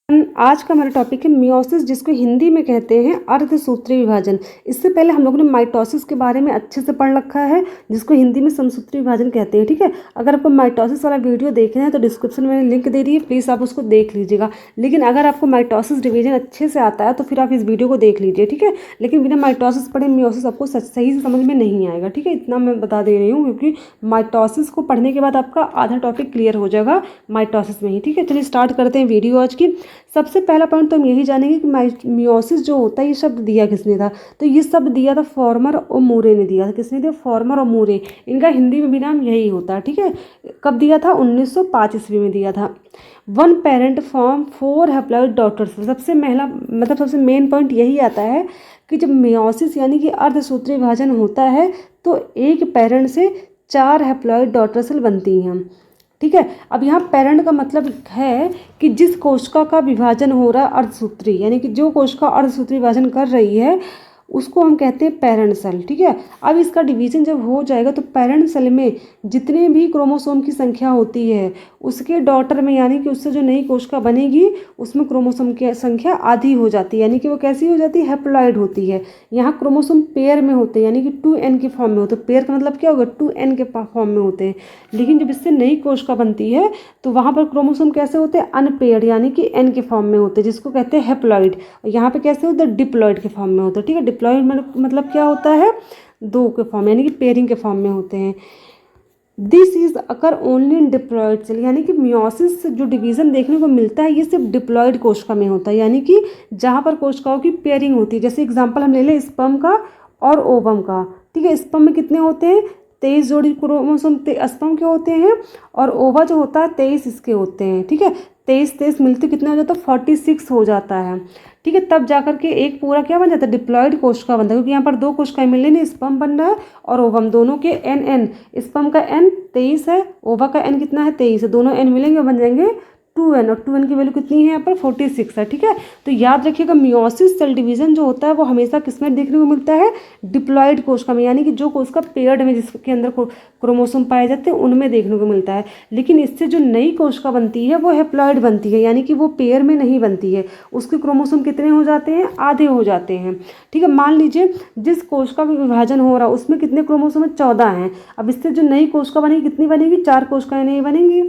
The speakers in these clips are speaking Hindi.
आज का हमारा टॉपिक है मियोसिस, जिसको हिंदी में कहते हैं अर्धसूत्री विभाजन। इससे पहले हम लोगों ने माइटोसिस के बारे में अच्छे से पढ़ रखा है, जिसको हिंदी में समसूत्री विभाजन कहते हैं। ठीक है, अगर आपको माइटोसिस वाला वीडियो देखना है तो डिस्क्रिप्शन में लिंक दे दी है, प्लीज़ आप उसको देख लीजिएगा। लेकिन अगर आपको माइटोसिस डिवीजन अच्छे से आता है तो फिर आप इस वीडियो को देख लीजिए। ठीक है, लेकिन बिना माइटोसिस पढ़े मियोसिस आपको सही से समझ में नहीं आएगा। ठीक है, इतना मैं बता दे रही हूँ, क्योंकि माइटोसिस को पढ़ने के बाद आपका आधा टॉपिक क्लियर हो जाएगा माइटोसिस में ही। ठीक है, चलिए स्टार्ट करते हैं वीडियो आज की। सबसे पहला पॉइंट तो हम यही जानेंगे कि मियोसिस जो होता है, ये शब्द दिया किसने था। तो ये शब्द दिया था फॉर्मर और मूरे ने दिया था। किसने दिया? फॉर्मर और मूरे। इनका हिंदी में भी नाम यही होता है। ठीक है, कब दिया था? 1905 ईस्वी में दिया था। One parent form 4 haploid daughters. सबसे सबसे मेन पॉइंट यही आता है कि जब मियोसिस यानी कि अर्धसूत्री विभाजन होता है तो एक पेरेंट से 4 हैप्लॉइड डॉटर सेल बनती हैं। ठीक है, अब यहाँ पेरेंट का मतलब है कि जिस कोशिका का विभाजन हो रहा है अर्धसूत्री, यानी कि जो कोशिका अर्धसूत्री विभाजन कर रही है उसको हम कहते हैं पेरेंट सेल। ठीक है, अब इसका डिवीजन जब हो जाएगा तो पेरेंट सेल में जितने भी क्रोमोसोम की संख्या होती है उसके डॉटर में, यानी कि उससे जो नई कोशिका बनेगी उसमें क्रोमोसोम की संख्या आधी हो जाती है, यानी कि वो कैसी हो जाती है? हैप्लॉइड होती है। यहाँ क्रोमोसोम पेयर में होते हैं, यानी कि 2n के फॉर्म में होते हैं। पेयर का मतलब क्या होगा? 2n के फॉर्म में होते हैं। लेकिन जब इससे नई कोशिका बनती है तो वहाँ पर क्रोमोसोम कैसे होते हैं? अनपेयर्ड, यानी कि n के फॉर्म में होते हैं, जिसको कहते हैं हैप्लॉइड। यहाँ पे कैसे होते हैं? डिप्लॉइड के फॉर्म में होते हैं। ठीक है, डिप्लॉइड मतलब क्या होता है? 2 के फॉर्म, यानी कि पेयरिंग के फॉर्म में होते हैं। This is occur only in diploid cell, यानी कि मियोसिस जो डिवीजन देखने को मिलता है ये सिर्फ डिप्लॉइड कोशिका में होता है, यानी कि जहाँ पर कोशिकाओं की पेयरिंग होती है। जैसे एग्जांपल हम ले लें स्पर्म का और ओवम का। ठीक है, स्पर्म में कितने होते हैं? 23 जोड़ी क्रोमोसोम स्पर्म के होते हैं, और ओवा जो होता है 23 इसके होते हैं। ठीक है, 23 मिलते कितना हो जाता है? 46 हो जाता है। ठीक है, तब जाकर के एक पूरा क्या बन जाता है? डिप्लॉइड कोशिका बनता है, क्योंकि यहाँ पर 2 कोशिकाएं मिल रही हैं, स्पर्म बन रहा है और ओवम, दोनों के n। स्पर्म का n 23 है, ओवा का n कितना है? 23 है। दोनों n मिलेंगे बन जाएंगे 2n, और 2n की वैल्यू कितनी है यहाँ पर? 46 है। ठीक है, तो याद रखिएगा मियोसिस सेल डिवीजन जो होता है वो हमेशा किसमें देखने को मिलता है? डिप्लॉइड कोशिका में, यानी कि जो कोशिका पेयर्ड में जिसके अंदर क्रोमोसोम पाए जाते हैं उनमें देखने को मिलता है। लेकिन इससे जो नई कोशिका बनती है वो हैप्लॉइड बनती है, यानी कि वो पेयर में नहीं बनती है। उसके क्रोमोसोम कितने हो जाते हैं? आधे हो जाते हैं। ठीक है, मान लीजिए जिस कोशिका का विभाजन हो रहा है उसमें कितने क्रोमोसोम है? 14 हैं। अब इससे जो नई कोशिका बनेगी कितनी बनेगी? 4 कोशिकाएं नहीं बनेंगी।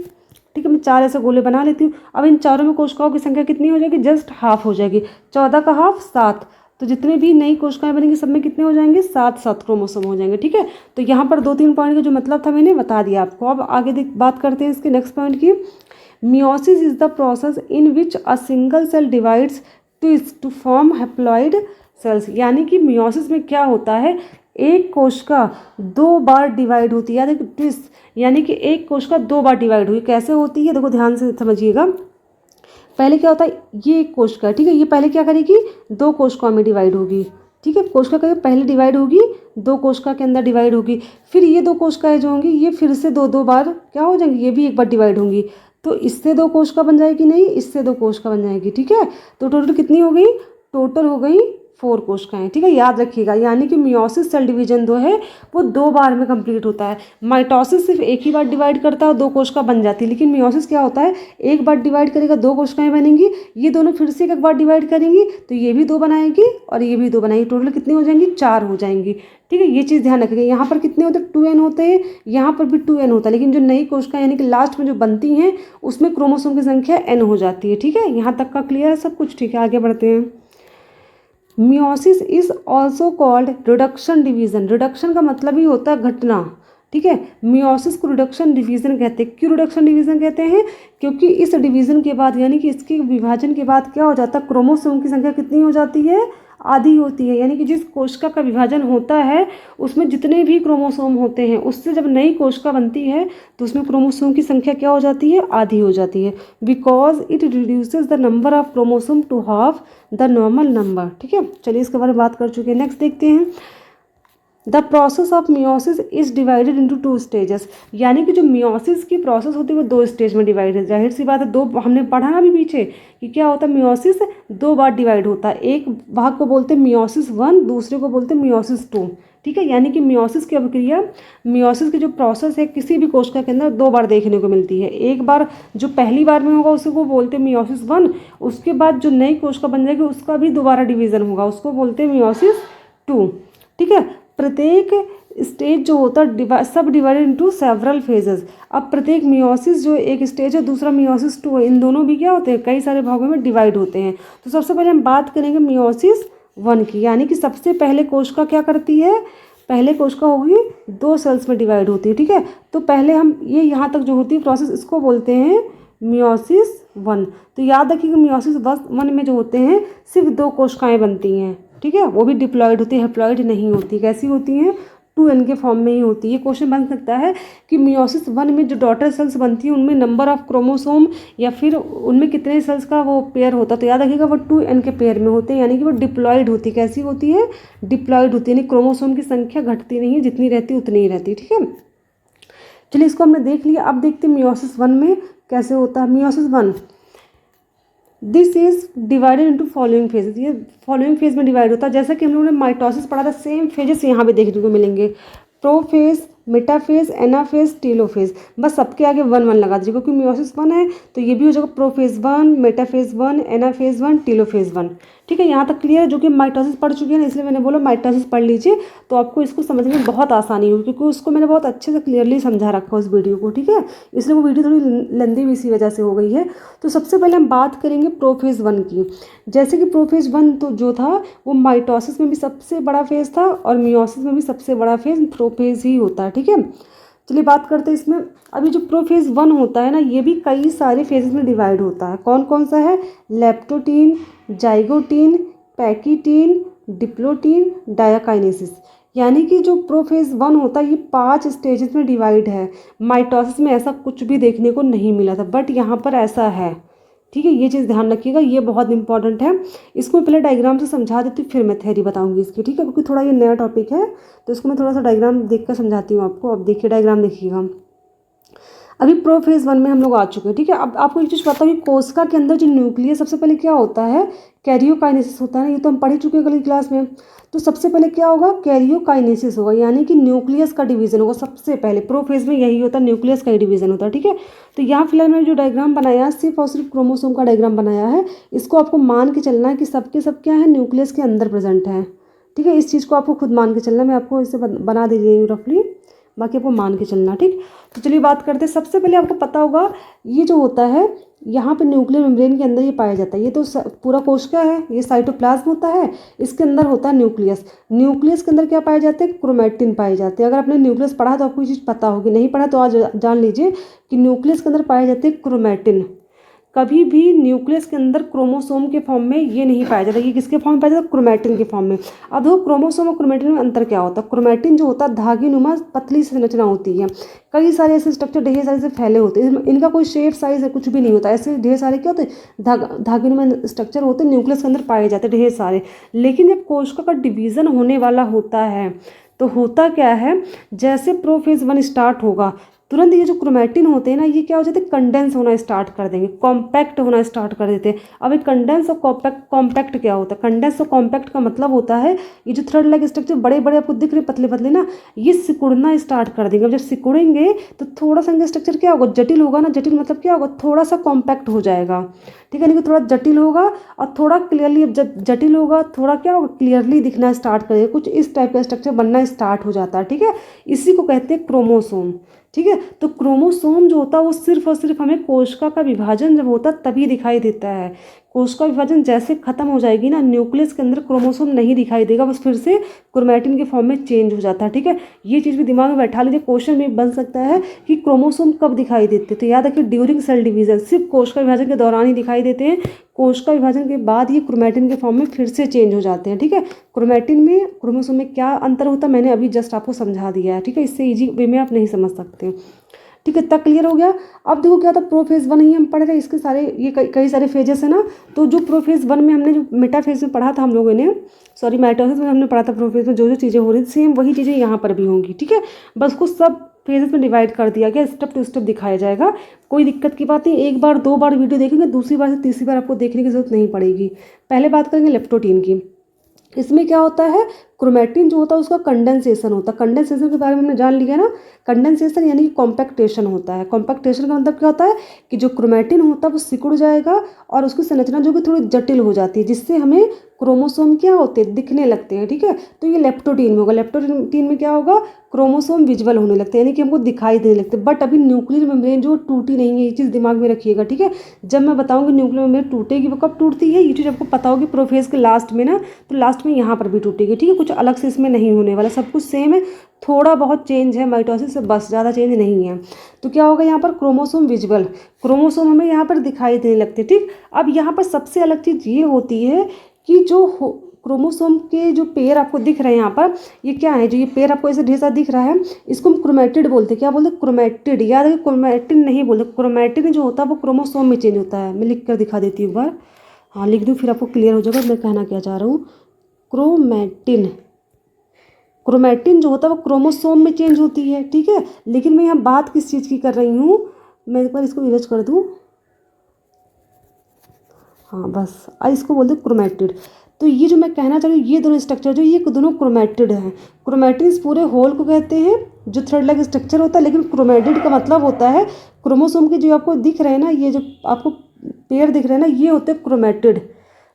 ठीक है, मैं 4 ऐसे गोले बना लेती हूँ। अब इन चारों में कोशिकाओं की संख्या कितनी हो जाएगी? जस्ट हाफ हो जाएगी। 14 का हाफ 7, तो जितने भी नई कोशिकाएं बनेंगी सब में कितने हो जाएंगे? 7 क्रोमोसोम हो जाएंगे। ठीक है, तो यहाँ पर 2-3 पॉइंट का जो मतलब था मैंने बता दिया आपको। अब आगे बात करते हैं इसके नेक्स्ट पॉइंट की। Meiosis is the process in which a single cell divides to form haploid cells, यानी कि मियोसिस में क्या होता है? एक कोशिका 2 बार डिवाइड होती है। देखो ट्विस्ट, यानी कि एक कोशिका 2 बार डिवाइड हुई। कैसे होती है? देखो ध्यान से समझिएगा। पहले क्या होता है? ये एक कोशिका, ठीक है, ये पहले क्या करेगी? 2 कोशिकाओं में डिवाइड होगी। ठीक है, कोशिका पहले डिवाइड होगी, 2 कोशिका के अंदर डिवाइड होगी। फिर ये 2 कोशिकाएं जो होंगी ये फिर से 2 बार क्या हो जाएंगी? ये भी एक बार डिवाइड होंगी। तो इससे 2 कोशिका बन जाएगी, नहीं इससे 2 कोशिका बन जाएगी। ठीक है, तो टोटल कितनी हो गई? टोटल हो गई 4 कोशिकाएं। ठीक है, याद रखिएगा, यानी कि मियोसिस सेल डिवीजन जो है वो 2 बार में कंप्लीट होता है। माइटोसिस सिर्फ एक ही बार डिवाइड करता है और 2 कोशिका बन जाती है, लेकिन मियोसिस क्या होता है? एक बार डिवाइड करेगा, 2 कोशिकाएं बनेंगी, ये दोनों फिर से एक बार डिवाइड करेंगी तो ये भी 2 बनाएगी और ये भी 2 बनाएगी। टोटल कितनी हो जाएंगी? 4 हो जाएंगी। ठीक है, ये चीज़ ध्यान रखिएगा। यहाँ पर कितने होते हैं? 2n होते हैं, यहाँ पर भी 2n होता है, लेकिन जो नई कोशिका यानी कि लास्ट में जो बनती हैं उसमें क्रोमोसोम की संख्या n हो जाती है। ठीक है, यहाँ तक का क्लियर है सब कुछ? ठीक है, आगे बढ़ते हैं। Meiosis is also called reduction division. Reduction का मतलब ही होता है घटना। ठीक है, मियोसिस को रिडक्शन डिवीजन कहते हैं। क्यों रिडक्शन डिवीजन कहते हैं? क्योंकि इस डिवीजन के बाद, यानी कि इसके विभाजन के बाद क्या हो जाता है? क्रोमोसोम की संख्या कितनी हो जाती है? आधी होती है। यानी कि जिस कोशिका का विभाजन होता है उसमें जितने भी क्रोमोसोम होते हैं उससे जब नई कोशिका बनती है तो उसमें क्रोमोसोम की संख्या क्या हो जाती है? आधी हो जाती है। Because it reduces the number of chromosome to half the normal number. ठीक है, चलिए इसके बारे में बात कर चुके हैं। नेक्स्ट देखते हैं। The process of meiosis is divided into 2 stages, यानी कि जो मियोसिस की प्रोसेस होती है वो 2 स्टेज में डिवाइड है। जाहिर सी बात है, दो हमने पढ़ा ना अभी पीछे कि क्या होता है, मियोसिस 2 बार डिवाइड होता है। एक भाग को बोलते हैं मियोसिस 1, दूसरे को बोलते हैं मियोसिस 2। ठीक है, यानी कि मियोसिस की अभिक्रिया, मियोसिस की जो प्रोसेस है किसी भी कोशिका के अंदर 2 बार देखने को मिलती है। एक बार जो पहली बार में होगा उसको बोलते हैं मियोसिस 1, उसके बाद जो नई कोशिका बन जाएगी उसका भी दोबारा डिवीज़न होगा, उसको बोलते हैं मियोसिस 2। ठीक है, प्रत्येक स्टेज जो होता है सब डिवाइडेड इनटू सेवरल फेजेस। अब प्रत्येक मियोसिस जो एक स्टेज है, दूसरा मियोसिस 2 है, इन दोनों भी क्या होते हैं, कई सारे भागों में डिवाइड होते हैं। तो सबसे पहले हम बात करेंगे मियोसिस 1 की, यानी कि सबसे पहले कोशिका क्या करती है, पहले कोशिका होगी 2 सेल्स में डिवाइड होती है। ठीक है, तो पहले हम ये यहाँ तक जो होती है प्रोसेस, इसको बोलते हैं मियोसिस 1। तो याद रखिए कि मियोसिस 1 में जो होते हैं सिर्फ 2 कोशिकाएं बनती हैं। ठीक है, वो भी डिप्लॉयड होती है, हैप्लॉयड नहीं होती। कैसी होती हैं, 2n के फॉर्म में ही होती है। क्वेश्चन बन सकता है कि मियोसिस 1 में जो डॉटर सेल्स बनती हैं उनमें नंबर ऑफ क्रोमोसोम या फिर उनमें कितने सेल्स का वो पेयर होता है, तो याद रखिएगा वो 2n के पेयर में होते हैं, यानी कि वो डिप्लॉयड होती है। कैसी होती है, डिप्लॉयड होती है, यानी क्रोमोसोम की संख्या घटती नहीं है, जितनी रहती है उतनी ही रहती है। ठीक है, चलिए इसको हमने देख लिया। अब देखते हैं मियोसिस 1 में कैसे होता है। Meiosis 1, this is divided into following phases, ये फॉलोइंग फेज में डिवाइड होता है। जैसा कि हम लोगों ने माइटोसिस पढ़ा था, सेम फेजेस यहाँ पे देखने को मिलेंगे, प्रोफेज, मेटाफेज, एनाफेज, टीलोफेज। बस सबके आगे 1 1 लगा दीजिए, क्योंकि मियोसिस 1 है तो ये भी हो जाएगा प्रोफेज 1, मेटाफेज 1, एनाफेज 1, टीलोफेज 1। ठीक है, यहाँ तक क्लियर है। जो कि माइटोसिस पढ़ चुकी है ना, इसलिए मैंने बोला माइटोसिस पढ़ लीजिए, तो आपको इसको समझने में बहुत आसानी होगी, क्योंकि उसको मैंने बहुत अच्छे से क्लियरली समझा रखा उस वीडियो को। ठीक है, इसलिए वो वीडियो थोड़ी लेंदी भी इसी वजह से हो गई है। तो सबसे पहले हम बात करेंगे प्रोफेज 1 की। जैसे कि प्रोफेज 1 तो जो था वो माइटोसिस में भी सबसे बड़ा फेज था और मियोसिस में भी सबसे बड़ा फेज प्रोफेज ही होता है। ठीक है, चलिए बात करते हैं इसमें। अभी जो प्रोफेज 1 होता है ना, ये भी कई सारे फेजेस में डिवाइड होता है। कौन कौन सा है, लेप्टोटीन, जाइगोटीन, पैकीटीन, डिप्लोटीन, डायाकाइनेसिस। यानी कि जो प्रोफेज 1 होता है ये 5 स्टेजेस में डिवाइड है। माइटोसिस में ऐसा कुछ भी देखने को नहीं मिला था, बट यहाँ पर ऐसा है। ठीक है, ये चीज़ ध्यान रखिएगा, ये बहुत इंपॉर्टेंट है। इसको मैं पहले डायग्राम से समझा देती हूँ, फिर मैं थ्योरी बताऊंगी इसकी। ठीक है, क्योंकि थोड़ा ये नया टॉपिक है, तो इसको मैं थोड़ा सा डायग्राम देख कर समझाती हूँ आपको। अब देखिए डायग्राम देखिएगा। अभी प्रोफेज 1 में हम लोग आ चुके हैं। ठीक है, अब आपको एक चीज़ पता है कि कोशिका के अंदर जो न्यूक्लियस सबसे पहले क्या होता है, कैरियोकाइनेसिस होता है ना, ये तो हम पढ़ ही चुके हैं अगली क्लास में। तो सबसे पहले क्या होगा, कैरियोकाइनेसिस होगा, यानी कि न्यूक्लियस का डिवीजन होगा सबसे पहले। प्रोफेज में यही होता है, न्यूक्लियस का ही डिवीजन होता है। ठीक है, तो यहाँ फिलहाल मैंने जो डायग्राम बनाया है सिर्फ और सिर्फ क्रोमोसोम का डायग्राम बनाया है। इसको आपको मान के चलना है कि सबके सब क्या है, न्यूक्लियस के अंदर प्रेजेंट है। ठीक है, इस चीज़ को आपको खुद मान के चलना है, मैं आपको इसे बना दे रही हूँ रफली, बाकी आपको मान के चलना। ठीक, तो चलिए बात करते हैं। सबसे पहले आपको पता होगा ये जो होता है यहाँ पे न्यूक्लियर मेम्ब्रेन के अंदर ये पाया जाता है। ये तो पूरा कोशिका है, ये साइटोप्लाज्म होता है, इसके अंदर होता है न्यूक्लियस। न्यूक्लियस के अंदर क्या पाए जाते हैं, क्रोमैटिन पाए जाते हैं। अगर आपने न्यूक्लियस पढ़ा तो आपको ये चीज़ पता होगी, नहीं पढ़ा तो आज जान लीजिए कि न्यूक्लियस के अंदर पाए जाते हैं क्रोमैटिन। कभी भी न्यूक्लियस के अंदर क्रोमोसोम के फॉर्म में ये नहीं पाया जाता। ये किसके फॉर्म में पाया जाता है, क्रोमैटिन के फॉर्म में। अब देखो क्रोमोसोम और क्रोमैटिन में अंतर क्या होता है। क्रोमैटिन जो होता है धागे नुमा पतली संरचना होती है, कई सारे ऐसे स्ट्रक्चर ढेर सारे से फैले होते हैं, इनका कोई शेप साइज है कुछ भी नहीं होता। ऐसे ढेर सारे क्या होते हैं, धागे नुमा स्ट्रक्चर होते हैं, न्यूक्लियस के अंदर पाए जाते हैं ढेर सारे। लेकिन जब कोशिका का डिवीज़न होने वाला होता है तो होता क्या है, जैसे प्रोफेज 1 स्टार्ट होगा तुरंत ये जो क्रोमैटिन होते हैं ना, ये क्या हो जाते हैं, कंडेंस होना स्टार्ट कर देंगे, कॉम्पैक्ट होना स्टार्ट कर देते हैं। अब एक कंडेंस और कॉम्पैक्ट क्या होता है, कंडेंस और कॉम्पैक्ट का मतलब होता है ये जो थ्रेड लाइक स्ट्रक्चर बड़े बड़े आपको दिख रहे पतले पतले ना, ये सिकुड़ना स्टार्ट कर देंगे। अब जब सिकुड़ेंगे तो थोड़ा सा इनका स्ट्रक्चर क्या होगा, जटिल होगा ना। जटिल मतलब क्या होगा, थोड़ा सा कॉम्पैक्ट हो जाएगा। ठीक है, यानी कि थोड़ा जटिल होगा और थोड़ा क्लियरली, जब जटिल होगा थोड़ा क्या होगा, क्लियरली दिखना स्टार्ट करेगा, कुछ इस टाइप का स्ट्रक्चर बनना स्टार्ट हो जाता है। ठीक है, इसी को कहते हैं क्रोमोसोम। ठीक है, तो क्रोमोसोम जो होता है वो सिर्फ और सिर्फ हमें कोशिका का विभाजन जब होता है तभी दिखाई देता है। कोशिका विभाजन जैसे खत्म हो जाएगी ना, न्यूक्लियस के अंदर क्रोमोसोम नहीं दिखाई देगा, बस फिर से क्रोमैटिन के फॉर्म में चेंज हो जाता है। ठीक है, ये चीज़ भी दिमाग में बैठा लीजिए। क्वेश्चन भी बन सकता है कि क्रोमोसोम कब दिखाई देते, तो याद रखिए ड्यूरिंग सेल डिवीजन, सिर्फ कोशिका विभाजन के दौरान ही दिखाई देते हैं। कोशिका विभाजन के बाद ये क्रोमैटिन के फॉर्म में फिर से चेंज हो जाते हैं। ठीक है, क्रोमैटिन में क्रोमोसोम में क्या अंतर होता है मैंने अभी जस्ट आपको समझा दिया है। ठीक है, इससे ईजी वे में आप नहीं समझ सकते। ठीक है, इतना क्लियर हो गया। अब देखो क्या था, प्रोफेज 1 ही हम पढ़ रहे हैं, इसके सारे ये कई सारे फेजेस है ना। तो जो प्रोफेज 1 में हमने जो मेटाफेज में पढ़ा था हम लोगों ने, सॉरी माइटोसिस में हमने पढ़ा था, प्रोफेज में जो जो चीज़ें हो रही थी सेम वही चीज़ें यहाँ पर भी होंगी। ठीक है, बस को सब फेजेस में डिवाइड कर दिया गया, स्टेप टू स्टेप दिखाया जाएगा। कोई दिक्कत की बात नहीं, एक बार 2 बार वीडियो देखेंगे, दूसरी बार से तीसरी बार आपको देखने की जरूरत नहीं पड़ेगी। पहले बात करेंगे लेप्टोटीन की। इसमें क्या होता है, क्रोमैटिन जो होता है उसका कंडेंसेशन होता है। कंडेंसेशन के बारे में हमने जान लिया ना, कंडेंसेशन यानी कि कॉम्पैक्टेशन होता है। कॉम्पैक्टेशन का मतलब क्या होता है कि जो क्रोमैटिन होता है वो सिकुड़ जाएगा और उसकी संरचना जो कि थोड़ी जटिल हो जाती है, जिससे हमें क्रोमोसोम क्या होते हैं, दिखने लगते हैं। ठीक है, तो ये लेप्टोटीन में होगा। लेप्टोटीन में क्या होगा, क्रोमोसोम विजुअल होने लगते हैं, यानी कि हमको दिखाई देने लगते हैं। बट अभी न्यूक्लियर मेम्ब्रेन जो टूटी नहीं है, ये चीज़ दिमाग में रखिएगा। ठीक है, जब मैं बताऊंगी न्यूक्लियर मेम्ब्रेन टूटेगी, वो कब टूटती है ये चीज़ आपको पता होगी प्रोफेज के लास्ट में ना, तो लास्ट में यहाँ पर भी टूटेगी। ठीक है, कुछ अलग से इसमें नहीं होने वाला, सब कुछ सेम है, थोड़ा बहुत चेंज है माइटोसिस से, बस ज़्यादा चेंज नहीं है। तो क्या होगा यहाँ पर, क्रोमोसोम विजुअल, क्रोमोसोम हमें यहाँ पर दिखाई देने लगते। ठीक, अब यहाँ पर सबसे अलग चीज़ ये होती है कि जो क्रोमोसोम के जो पेयर आपको दिख रहे हैं यहाँ पर, ये क्या है, जो ये पेयर आपको ऐसे ढेर सारा दिख रहा है, इसको हम क्रोमैटिड बोलते हैं। क्या बोलते हैं, क्रोमैटिड। याद है, क्रोमैटिन नहीं बोलते, क्रोमैटिन जो होता है वो क्रोमोसोम में चेंज होता है। मैं लिख कर दिखा देती हूँ एक बार, हाँ लिख दूँ फिर आपको क्लियर हो जाएगा मैं कहना क्या चाह रहा हूँ। क्रोमैटिन, क्रोमैटिन जो होता है वो क्रोमोसोम में चेंज होती है। ठीक है, लेकिन मैं यहाँ बात किस चीज़ की कर रही हूँ, मैं एक बार इसको इरेज कर दूँ, हाँ बस, इसको बोलते हैं क्रोमैटिड। तो ये जो मैं कहना चाह रही हूँ, ये दोनों स्ट्रक्चर जो ये दोनों क्रोमैटिड हैं। क्रोमैटिन इस पूरे होल को कहते हैं जो थ्रेड लाइक स्ट्रक्चर होता है, लेकिन क्रोमैटिड का मतलब होता है क्रोमोसोम के जो आपको दिख रहे हैं ना, ये जो आपको पेयर दिख रहे हैं ना, ये होते हैं क्रोमैटिड।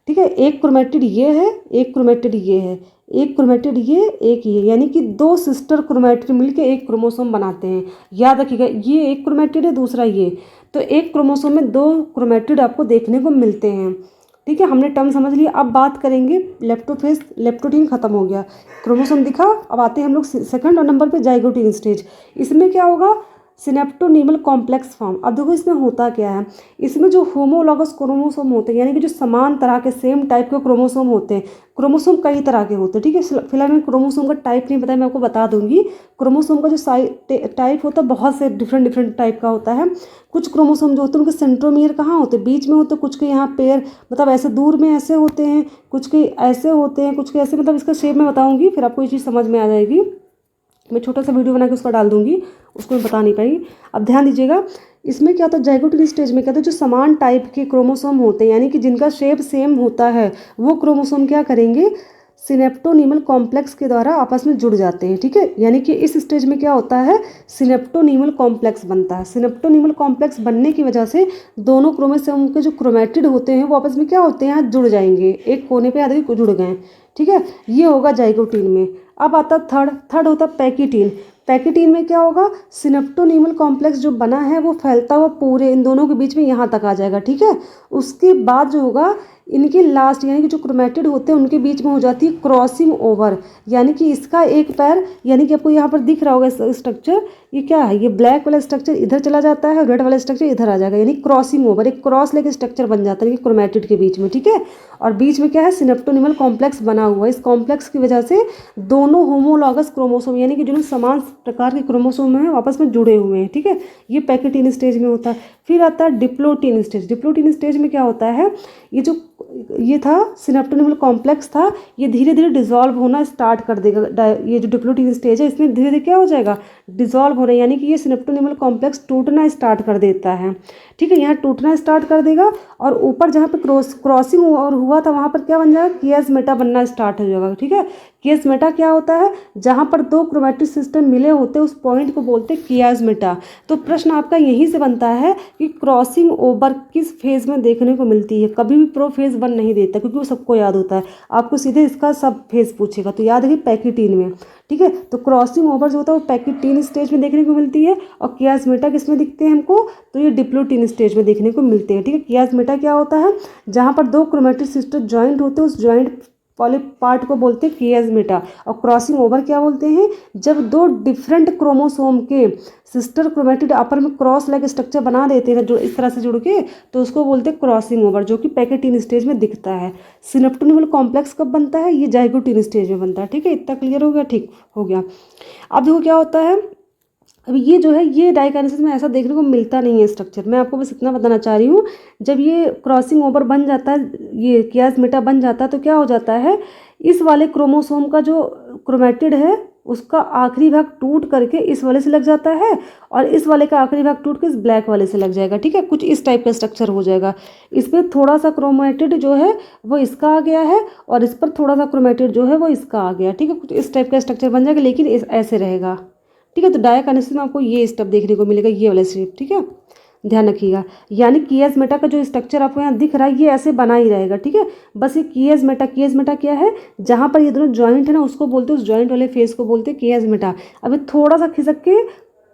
ठीक है, एक क्रोमैटिड ये है, एक क्रोमैटिड ये है, एक क्रोमैटिड एक ये, यानी कि 2 सिस्टर क्रोमैटिड मिलकर एक क्रोमोसोम बनाते हैं। याद रखिएगा, ये एक क्रोमैटिड है, दूसरा ये, तो एक क्रोमोसोम में 2 क्रोमैटिड आपको देखने को मिलते हैं। ठीक है, हमने टर्म समझ लिया। अब बात करेंगे लेप्टोफेज, लेप्टोटीन खत्म हो गया, क्रोमोसोम दिखा। अब आते हैं हम लोग सेकंड नंबर पे, जाइगोटीन स्टेज। इसमें क्या होगा, सिनेप्टोनीमल कॉम्प्लेक्स फॉर्म। अब देखो इसमें होता क्या है, इसमें जो होमोलॉगस क्रोमोसोम होते हैं, यानी कि जो समान तरह के सेम टाइप के क्रोमोसोम होते हैं। क्रोमोसोम कई तरह के होते हैं। ठीक है, फिलहाल मैं क्रोमोसोम का टाइप नहीं बताया, मैं आपको बता दूंगी। क्रोमोसोम का जो टाइप होता है बहुत से डिफरेंट टाइप का होता है। कुछ क्रोमोसोम जो होते हैं उनके सेंट्रोमियर कहाँ होते हैं, बीच में होते हैं, कुछ के यहाँ पेयर मतलब ऐसे दूर में ऐसे होते हैं, कुछ के ऐसे होते हैं, कुछ के ऐसे, मतलब इसका शेप मैं बताऊंगी फिर आपको ये चीज़ समझ में आ जाएगी। मैं छोटा सा वीडियो बना के उसका डाल दूंगी, उसको मैं बता नहीं पाई। अब ध्यान दीजिएगा, इसमें क्या होता है, जाइगोटिन स्टेज में क्या होता है, जो समान टाइप के क्रोमोसोम होते हैं, यानी कि जिनका शेप सेम होता है, वो क्रोमोसोम क्या करेंगे, सिनेप्टोनीमल कॉम्प्लेक्स के द्वारा आपस में जुड़ जाते हैं। ठीक है, यानी कि इस स्टेज में क्या होता है, सिनेप्टोनीमल कॉम्प्लेक्स बनता है। सिनेप्टोनीमल कॉम्प्लेक्स बनने की वजह से दोनों क्रोमोसोम के जो क्रोमैटिड होते हैं वो आपस में क्या होते हैं, यहाँ जुड़ जाएंगे, एक कोने पे आधे जुड़ गए। ठीक है, ये होगा जाइगोटीन में। अब आता थर्ड होता पैकिटीन। पैकिटीन में क्या होगा, सिनेप्टोनीमल कॉम्प्लेक्स जो बना है वो फैलता हुआ पूरे इन दोनों के बीच में यहाँ तक आ जाएगा। ठीक है, उसके बाद जो होगा, इनके लास्ट यानी कि जो क्रोमैटिड होते हैं उनके बीच में हो जाती है क्रॉसिंग ओवर, यानी कि इसका एक पैर, यानी कि आपको यहाँ पर दिख रहा होगा स्ट्रक्चर, ये क्या है, ये ब्लैक वाला स्ट्रक्चर इधर चला जाता है, रेड वाला स्ट्रक्चर इधर आ जाएगा, यानी क्रॉसिंग ओवर, एक क्रॉस लेके स्ट्रक्चर बन जाता है क्रोमैटिड के बीच में। ठीक है, और बीच में क्या है, सिनेप्टोनीमल कॉम्प्लेक्स बना हुआ है। इस कॉम्प्लेक्स की वजह से दोनों होमोलॉगस क्रोमोसोम, यानी कि जो समान प्रकार के क्रोमोसोम हैं आपस में जुड़े हुए हैं। ठीक है, ये पैकिटीन स्टेज में होता है। फिर आता है डिप्लोटीन स्टेज। डिप्लोटीन स्टेज में क्या होता है, ये था सिनेप्टोनीमल कॉम्प्लेक्स था, ये धीरे धीरे डिसॉल्व होना स्टार्ट कर देगा। ये जो डिप्लोटीन स्टेज है इसमें धीरे धीरे क्या हो जाएगा, डिसॉल्व हो रहा है, यानी कि ये सिनेप्टोनीमल कॉम्प्लेक्स टूटना स्टार्ट कर देता है। ठीक है, यहाँ टूटना स्टार्ट कर देगा और ऊपर जहाँ पे क्रॉसिंग और हुआ था वहाँ पर क्या बन जाएगा, कियासमेटा बनना स्टार्ट हो जाएगा। ठीक है, कियासमेटा क्या होता है, जहाँ पर 2 क्रोमैटिक सिस्टम मिले होते हैं उस पॉइंट को बोलते हैं कियासमेटा। तो प्रश्न आपका यहीं से बनता है कि क्रॉसिंग ओवर किस फेज में देखने को मिलती है। कभी भी प्रोफेज 1 नहीं देता क्योंकि वो सबको याद होता है, आपको सीधे इसका सब फेज पूछेगा, तो याद है कि पैकिटीन में। ठीक है, तो क्रॉसिंग ओवर जो होता है वो पैकिटीन स्टेज में देखने को मिलती है, और कियासमेटा किस में दिखते हैं हमको, तो ये डिप्लोटीन स्टेज में देखने को मिलते हैं। ठीक है, कियासमेटा क्या होता है, जहाँ पर 2 क्रोमैटिक सिस्टर ज्वाइंट होते हैं उस ज्वाइंट वाले पार्ट को बोलते हैं कियासमेटा। और क्रॉसिंग ओवर क्या बोलते हैं, जब 2 डिफरेंट क्रोमोसोम के सिस्टर क्रोमैटिड अपर में क्रॉस लाइक स्ट्रक्चर बना देते हैं जो इस तरह से जुड़ के, तो उसको बोलते हैं क्रॉसिंग ओवर, जो कि पैकिटीन स्टेज में दिखता है। सिनेप्टोनीमल कॉम्प्लेक्स कब बनता है, ये जाइगोटीन स्टेज में बनता है। ठीक है, इतना क्लियर हो गया, ठीक हो गया। अब देखो क्या होता है, अब ये जो है ये डाइकाइनेसिस में ऐसा देखने को मिलता नहीं है स्ट्रक्चर। मैं आपको बस इतना बताना चाह रही हूँ, जब ये क्रॉसिंग ओवर बन जाता है, ये कियास्मेटा बन जाता है, तो क्या हो जाता है, इस वाले क्रोमोसोम का जो क्रोमेटिड है उसका आखिरी भाग टूट करके इस वाले से लग जाता है, और इस वाले का आखिरी भाग टूट के इस ब्लैक वाले से लग जाएगा। ठीक है, कुछ इस टाइप का स्ट्रक्चर हो जाएगा। इस पर थोड़ा सा क्रोमेटिड जो है वो इसका आ गया है, और इस पर थोड़ा सा क्रोमेटिड जो है वो इसका आ गया। ठीक है, कुछ इस टाइप का स्ट्रक्चर बन जाएगा, लेकिन ऐसे रहेगा। ठीक है, तो डायकाइनेसिस में आपको ये स्टेप देखने को मिलेगा, ये वाला शेप। ठीक है, ध्यान रखिएगा। यानी कियास्मेटा का जो स्ट्रक्चर आपको यहाँ दिख रहा है ये ऐसे बना ही रहेगा। ठीक है, बस ये कियास्मेटा क्या है, जहाँ पर ये दोनों जॉइंट है ना उसको बोलते हैं, उस जॉइंट वाले फेस को बोलते हैं कियास्मेटा। अभी थोड़ा सा खिसक के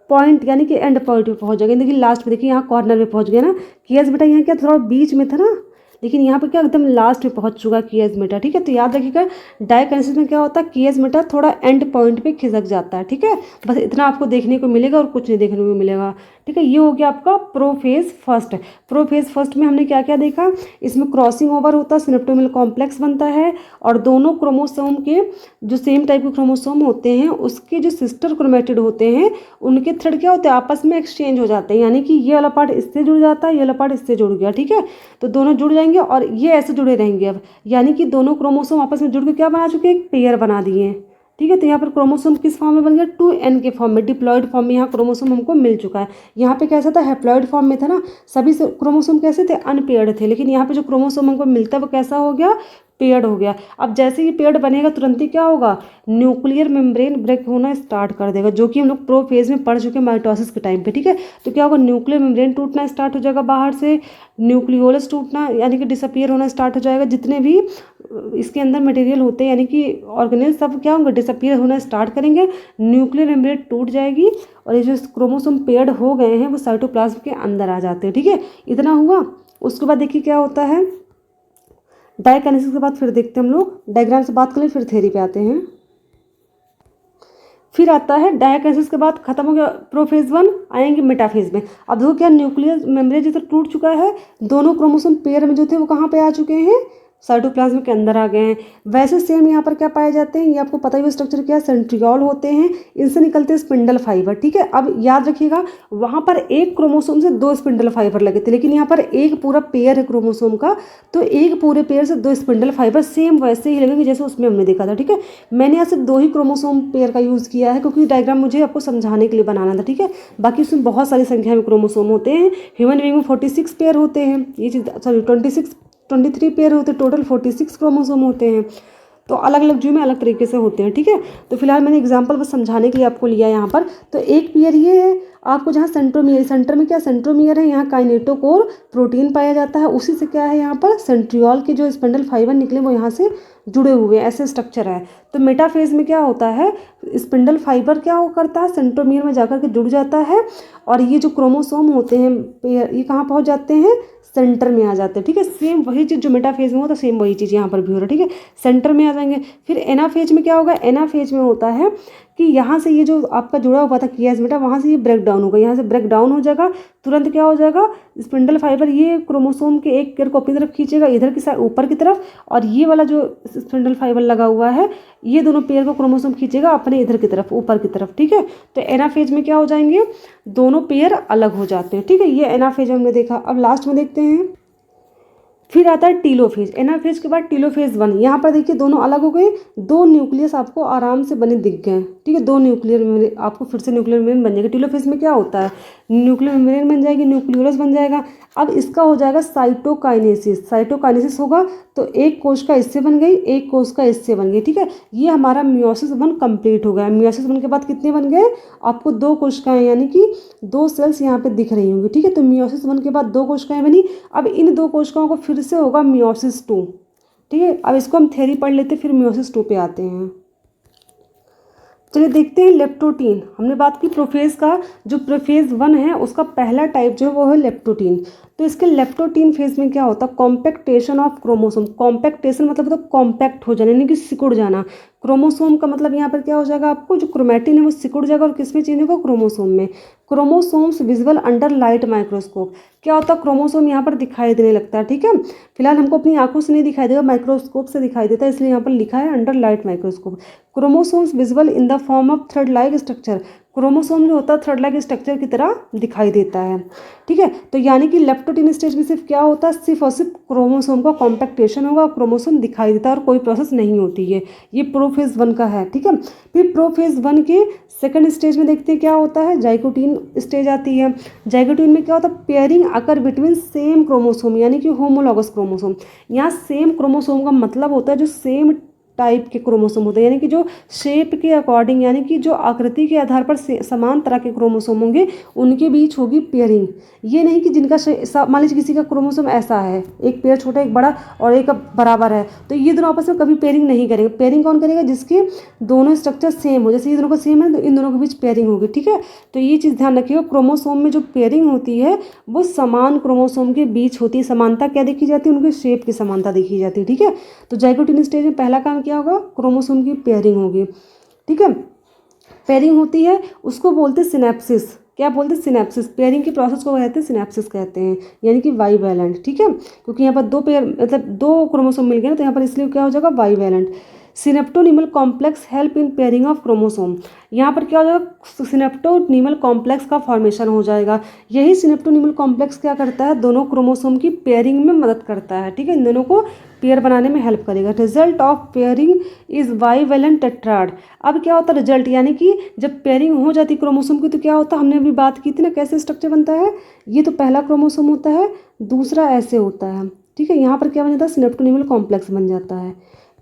पॉइंट यानी कि एंड पॉइंट पे पहुंच जाएगा। देखिए लास्ट में, देखिए यहाँ कॉर्नर में पहुंच गया ना। कियास्मेटा यहाँ क्या थोड़ा बीच में था ना, लेकिन यहाँ पे क्या एकदम लास्ट में पहुंच चुका कियास्मेटा। ठीक है, तो याद रखिएगा डायकाइनेसिस में क्या होता है, कियास्मेटा थोड़ा एंड पॉइंट पे खिसक जाता है। ठीक है, बस इतना आपको देखने को मिलेगा और कुछ नहीं देखने को मिलेगा। ठीक है, ये हो गया आपका प्रोफेज फर्स्ट। प्रोफेज फर्स्ट में हमने क्या क्या देखा, इसमें क्रॉसिंग ओवर होता है, सिनेप्टोमियल कॉम्प्लेक्स बनता है, और दोनों क्रोमोसोम के जो सेम टाइप के क्रोमोसोम होते हैं उसके जो सिस्टर क्रोमेटिड होते हैं उनके थ्रेड क्या होते हैं, आपस में एक्सचेंज हो जाते हैं। यानी कि ये वाला पार्ट इससे जुड़ जाता है, ये वाला पार्ट इससे जुड़ गया। ठीक है, तो दोनों जुड़ जाएंगे और ये ऐसे जुड़े रहेंगे अब। यानी कि दोनों क्रोमोसोम आपस में जुड़ के क्या बना चुके हैं, एक पेयर बना दिए हैं। ठीक है, तो यहाँ पर क्रोमोसोम किस फॉर्म में बन गया, 2n के फॉर्म में, डिप्लॉयड फॉर्म में यहाँ क्रोमोसोम हमको मिल चुका है। यहाँ पे कैसा था, हैप्लॉयड फॉर्म में था ना, सभी क्रोमोसोम कैसे थे, अनपेयर्ड थे, लेकिन यहाँ पे जो क्रोमोसोम हमको मिलता है वो कैसा हो गया, पेयर्ड हो गया। अब जैसे ही पेयर्ड बनेगा तुरंत ही क्या होगा, न्यूक्लियर मेम्ब्रेन ब्रेक होना स्टार्ट कर देगा, जो कि हम लोग प्रो फेज में पढ़ चुके हैं माइटोसिस के टाइम पे। ठीक है, तो क्या होगा, न्यूक्लियर मेम्ब्रेन टूटना स्टार्ट हो जाएगा बाहर से, न्यूक्लियोलस टूटना यानी कि डिसअपियर होना स्टार्ट हो जाएगा। जितने भी इसके अंदर मटेरियल होते हैं यानी कि ऑर्गेनेल सब क्या होंगे, डिसअपियर होना स्टार्ट करेंगे, न्यूक्लियर मेम्ब्रेन टूट जाएगी, और ये जो क्रोमोसोम पेयर्ड हो गए हैं वो साइटोप्लाज्म के अंदर आ जाते हैं। ठीक है, इतना हुआ। उसके बाद देखिए क्या होता है, डायकाइनेसिस के बाद फिर देखते हैं हम लोग, डायग्राम से बात करें फिर थ्योरी पे आते हैं। फिर आता है डायकाइनेसिस के बाद खत्म हो गया प्रोफेज वन, आएंगे मेटाफेज में। अब देखो क्या, न्यूक्लियर मेम्ब्रेन जैसे टूट चुका है, दोनों क्रोमोसोम पेयर में जो थे वो कहाँ पे आ चुके हैं, साइटोप्लाज्म के अंदर आ गए हैं। वैसे सेम यहाँ पर क्या पाए जाते हैं, ये आपको पता ही, वो स्ट्रक्चर क्या है, सेंट्रियोल होते हैं, इनसे निकलते हैं स्पिंडल फाइबर। ठीक है, अब याद रखिएगा वहाँ पर एक क्रोमोसोम से 2 स्पिंडल फाइबर लगे थे, लेकिन यहाँ पर एक पूरा पेयर है क्रोमोसोम का, तो एक पूरे पेयर से 2 स्पिंडल फाइबर सेम वैसे ही लगेंगे जैसे उसमें हमने देखा था। ठीक है, मैंने यहाँ सिर्फ 2 ही क्रोमोसोम पेयर का यूज़ किया है क्योंकि डायग्राम मुझे आपको समझाने के लिए बनाना था। ठीक है, बाकी उसमें बहुत सारी संख्या में क्रोमोसोम होते हैं। ह्यूमन बीइंग में 46 पेयर होते हैं, ये चीज़ सॉरी 23 पेयर होते हैं, टोटल 46 क्रोमोसोम होते हैं, तो अलग अलग जीव में अलग तरीके से होते हैं। ठीक है, तो फिलहाल मैंने एग्जांपल बस समझाने के लिए आपको लिया यहाँ पर। तो एक पेयर ये है आपको, जहाँ सेंट्रोमियर, सेंटर में क्या सेंट्रोमियर है, यहाँ काइनेटोकोर प्रोटीन पाया जाता है, उसी से क्या है यहाँ पर सेंट्रियोल के जो स्पिंडल फाइबर निकले वो यहाँ से जुड़े हुए हैं, ऐसे स्ट्रक्चर है। तो मेटाफेज में क्या होता है, स्पिंडल फाइबर क्या हो करता है, सेंट्रोमियर में जाकर के जुड़ जाता है, और ये जो क्रोमोसोम होते हैं ये कहाँ पहुँच जाते हैं, सेंटर में आ जाते हैं। ठीक है, सेम वही चीज़ जो मेटाफेज में होता है सेम वही चीज़ यहाँ पर भी हो रहा है। ठीक है, सेंटर में आ जाएंगे। फिर एनाफेज में क्या होगा, एनाफेज में होता है कि यहाँ से ये जो आपका जुड़ा हुआ था कियास्मेटा, वहाँ से ये ब्रेक डाउन होगा, यहाँ से ब्रेक डाउन हो जाएगा, तुरंत क्या हो जाएगा, स्पिंडल फाइबर ये क्रोमोसोम के एक पेयर को अपनी तरफ खींचेगा इधर की साइड ऊपर की तरफ, और ये वाला जो स्पिंडल फाइबर लगा हुआ है ये दोनों पेयर को क्रोमोसोम खींचेगा अपने इधर की तरफ ऊपर की तरफ। ठीक है, तो एनाफेज में क्या हो जाएंगे, दोनों पेयर अलग हो जाते हैं। ठीक है, ये एनाफेज हमने देखा। अब लास्ट में देखते हैं, फिर आता है टीलोफेज। एनाफेज के बाद टीलोफेज 1। यहाँ पर देखिए दोनों अलग हो गए, 2 न्यूक्लियस आपको आराम से बने दिख गए। ठीक है, 2 न्यूक्लियर आपको फिर से न्यूक्लियर मेम्ब्रेन बन जाएगा। टीलोफेज में क्या होता है, न्यूक्लियर मेम्ब्रेन बन जाएगी, न्यूक्लियोलस बन जाएगा। अब इसका हो जाएगा साइटोकाइनेसिस। साइटोकाइनेसिस होगा तो एक कोश का इससे बन गई, एक कोश का इससे बन गई। ठीक है, ये हमारा मियोसिस 1 कंप्लीट हो गया। मियोसिस 1 के बाद कितने बन गए, आपको 2 कोशिकाएं यानी कि 2 सेल्स यहाँ पे दिख रही होंगी। ठीक है, तो मियोसिस 1 के बाद 2 कोशिकाएं बनी। अब इन 2 कोशिकाओं को फिर से होगा मियोसिस 2। ठीक है, अब इसको हम थ्योरी पढ़ लेते फिर मियोसिस 2 पे आते हैं। चलिए देखते हैं लेप्टोटीन। हमने बात की प्रोफेज का, जो प्रोफेज 1 है उसका पहला टाइप जो है वो है लेप्टोटीन। तो इसके लेप्टोटीन फेज में क्या होता है, कॉम्पैक्टेशन ऑफ क्रोमोसोम। कॉम्पैक्टेशन मतलब कॉम्पैक्ट हो जाना यानी कि सिकुड़ जाना। क्रोमोसोम का मतलब यहाँ पर क्या हो जाएगा, आपको जो क्रोमैटिन है वो सिकुड़ जाएगा, और किस में चेंज होगा, क्रोमोसोम में। Chromosomes visible under light microscope. क्या होता है, क्रोमोसोम यहाँ पर दिखाई देने लगता है। ठीक है, फिलहाल हमको अपनी आंखों से नहीं दिखाई देगा, माइक्रोस्कोप से दिखाई देता है, इसलिए यहाँ पर लिखा है under light microscope. Chromosomes visible in the form of thread like structure. Chromosome जो होता है थ्रेड लाइक स्ट्रक्चर की तरह दिखाई देता है, ठीक है। तो यानी कि लेप्टोटीन स्टेज में सिर्फ क्या होता है, सिर्फ और सिर्फ क्रोमोसोम का कॉम्पैक्टेशन होगा, क्रोमोसोम दिखाई देता है और कोई प्रोसेस नहीं होती है। ये प्रोफेज 1 का है, ठीक है। फिर प्रोफेज 1 के सेकंड स्टेज में देखते हैं क्या होता है, जाइगोटीन स्टेज आती है। जाइगोटीन में क्या होता है, pairing occur between same chromosome, यानी कि होमोलॉगस क्रोमोसोम। यहाँ सेम क्रोमोसोम का मतलब होता है जो सेम टाइप के क्रोमोसोम होते हैं, यानी कि जो शेप के अकॉर्डिंग, यानी कि जो आकृति के आधार पर समान तरह के क्रोमोसोम होंगे उनके बीच होगी पेयरिंग। ये नहीं कि जिनका मान लीजिए किसी का क्रोमोसोम ऐसा है, एक पेयर छोटा एक बड़ा और एक बराबर है, तो ये दोनों आपस में कभी पेयरिंग नहीं करेंगे। पेयरिंग कौन करेगा, जिसके दोनों स्ट्रक्चर सेम हो, जैसे ये दोनों का सेम है तो इन दोनों के बीच पेयरिंग होगी, ठीक है। तो ये चीज़ ध्यान रखिएगा, क्रोमोसोम में जो पेयरिंग होती है वो समान क्रोमोसोम के बीच होती है। समानता क्या देखी जाती है, उनके शेप की समानता देखी जाती है, ठीक है। तो जाइगोटीन स्टेज में पहला काम क्या होगा, क्रोमोसोम की पेयरिंग होगी, ठीक है। पेयरिंग होती है, उसको बोलते हैं सिनेप्सिस। क्या बोलते हैं, सिनेप्सिस। पेयरिंग की प्रोसेस को कहते हैं सिनेप्सिस कहते हैं, यानी कि बाईवैलेंट, ठीक है। क्योंकि यहाँ पर दो पेयर मतलब दो क्रोमोसोम मिल गए ना, तो यहाँ पर इसलिए क्या हो जाएगा, bivalent. Synaptonemal complex help in pairing of chromosome. यहाँ पर क्या हो जाएगा, सिनेप्टोनीमल कॉम्प्लेक्स का फॉर्मेशन हो जाएगा। यही सिनेप्टोनीमल कॉम्प्लेक्स क्या करता है, दोनों क्रोमोसोम की पेयरिंग में मदद करता है, ठीक है। इन दोनों को पेयर बनाने में हेल्प करेगा। Result of pairing is bivalent tetrad. अब क्या होता है रिजल्ट, यानी कि जब पेयरिंग हो जाती है क्रोमोसोम की तो क्या होता है, हमने अभी बात की थी ना कैसे स्ट्रक्चर बनता है। ये तो पहला क्रोमोसोम होता है, दूसरा ऐसे होता है, ठीक है। यहाँ पर क्या बन जाता है, सिनेप्टोनीमल कॉम्प्लेक्स बन जाता है।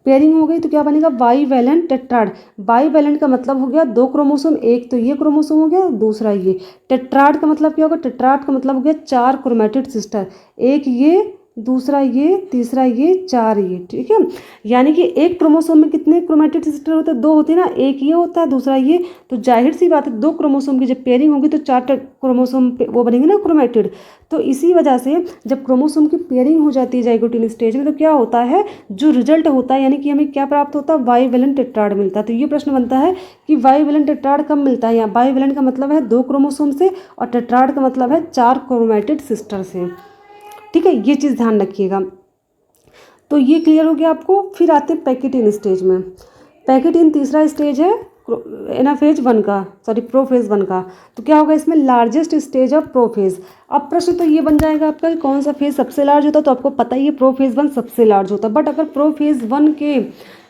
पेयरिंग हो गई तो क्या बनेगा, बाईवैलेंट टेट्राड। बाईवैलेंट का मतलब हो गया दो क्रोमोसोम, एक तो ये क्रोमोसोम हो गया, दूसरा ये। टेट्राड का मतलब क्या होगा, टेट्राड का मतलब हो गया 4 क्रोमैटिड सिस्टर, एक ये, दूसरा ये, तीसरा ये, 4 ये, ठीक है। यानी कि एक क्रोमोसोम में कितने क्रोमैटिड सिस्टर होते हैं, 2 होते हैं ना, एक ये होता है, दूसरा ये। तो जाहिर सी बात है, 2 क्रोमोसोम की जब पेयरिंग होगी तो 4 क्रोमोसोम वो बनेंगे ना क्रोमैटिड। तो इसी वजह से जब क्रोमोसोम की पेयरिंग हो जाती है जाइगोटीन स्टेज में तो क्या होता है, जो रिजल्ट होता है, यानी कि हमें क्या प्राप्त होता है, बाईवैलेंट टेट्राड मिलता है। तो ये प्रश्न बनता है कि बाईवैलेंट टेट्राड कब मिलता है। यहाँ बाईवैलेंट का मतलब है 2 क्रोमोसोम से और टेट्राड का मतलब है 4 क्रोमैटिड सिस्टर से, ठीक है। ये चीज़ ध्यान रखिएगा। तो ये क्लियर हो गया आपको। फिर आते हैं पैकेटीन स्टेज में। पैकेटीन तीसरा स्टेज है एनाफेज 1 का, सॉरी प्रोफेज 1 का। तो क्या होगा इसमें, लार्जेस्ट स्टेज ऑफ प्रोफेज। अब प्रश्न तो ये बन जाएगा आपका कि कौन सा फेज सबसे लार्ज होता है, तो आपको पता ही है प्रोफेज 1 सबसे लार्ज होता है। बट अगर प्रोफेज 1 के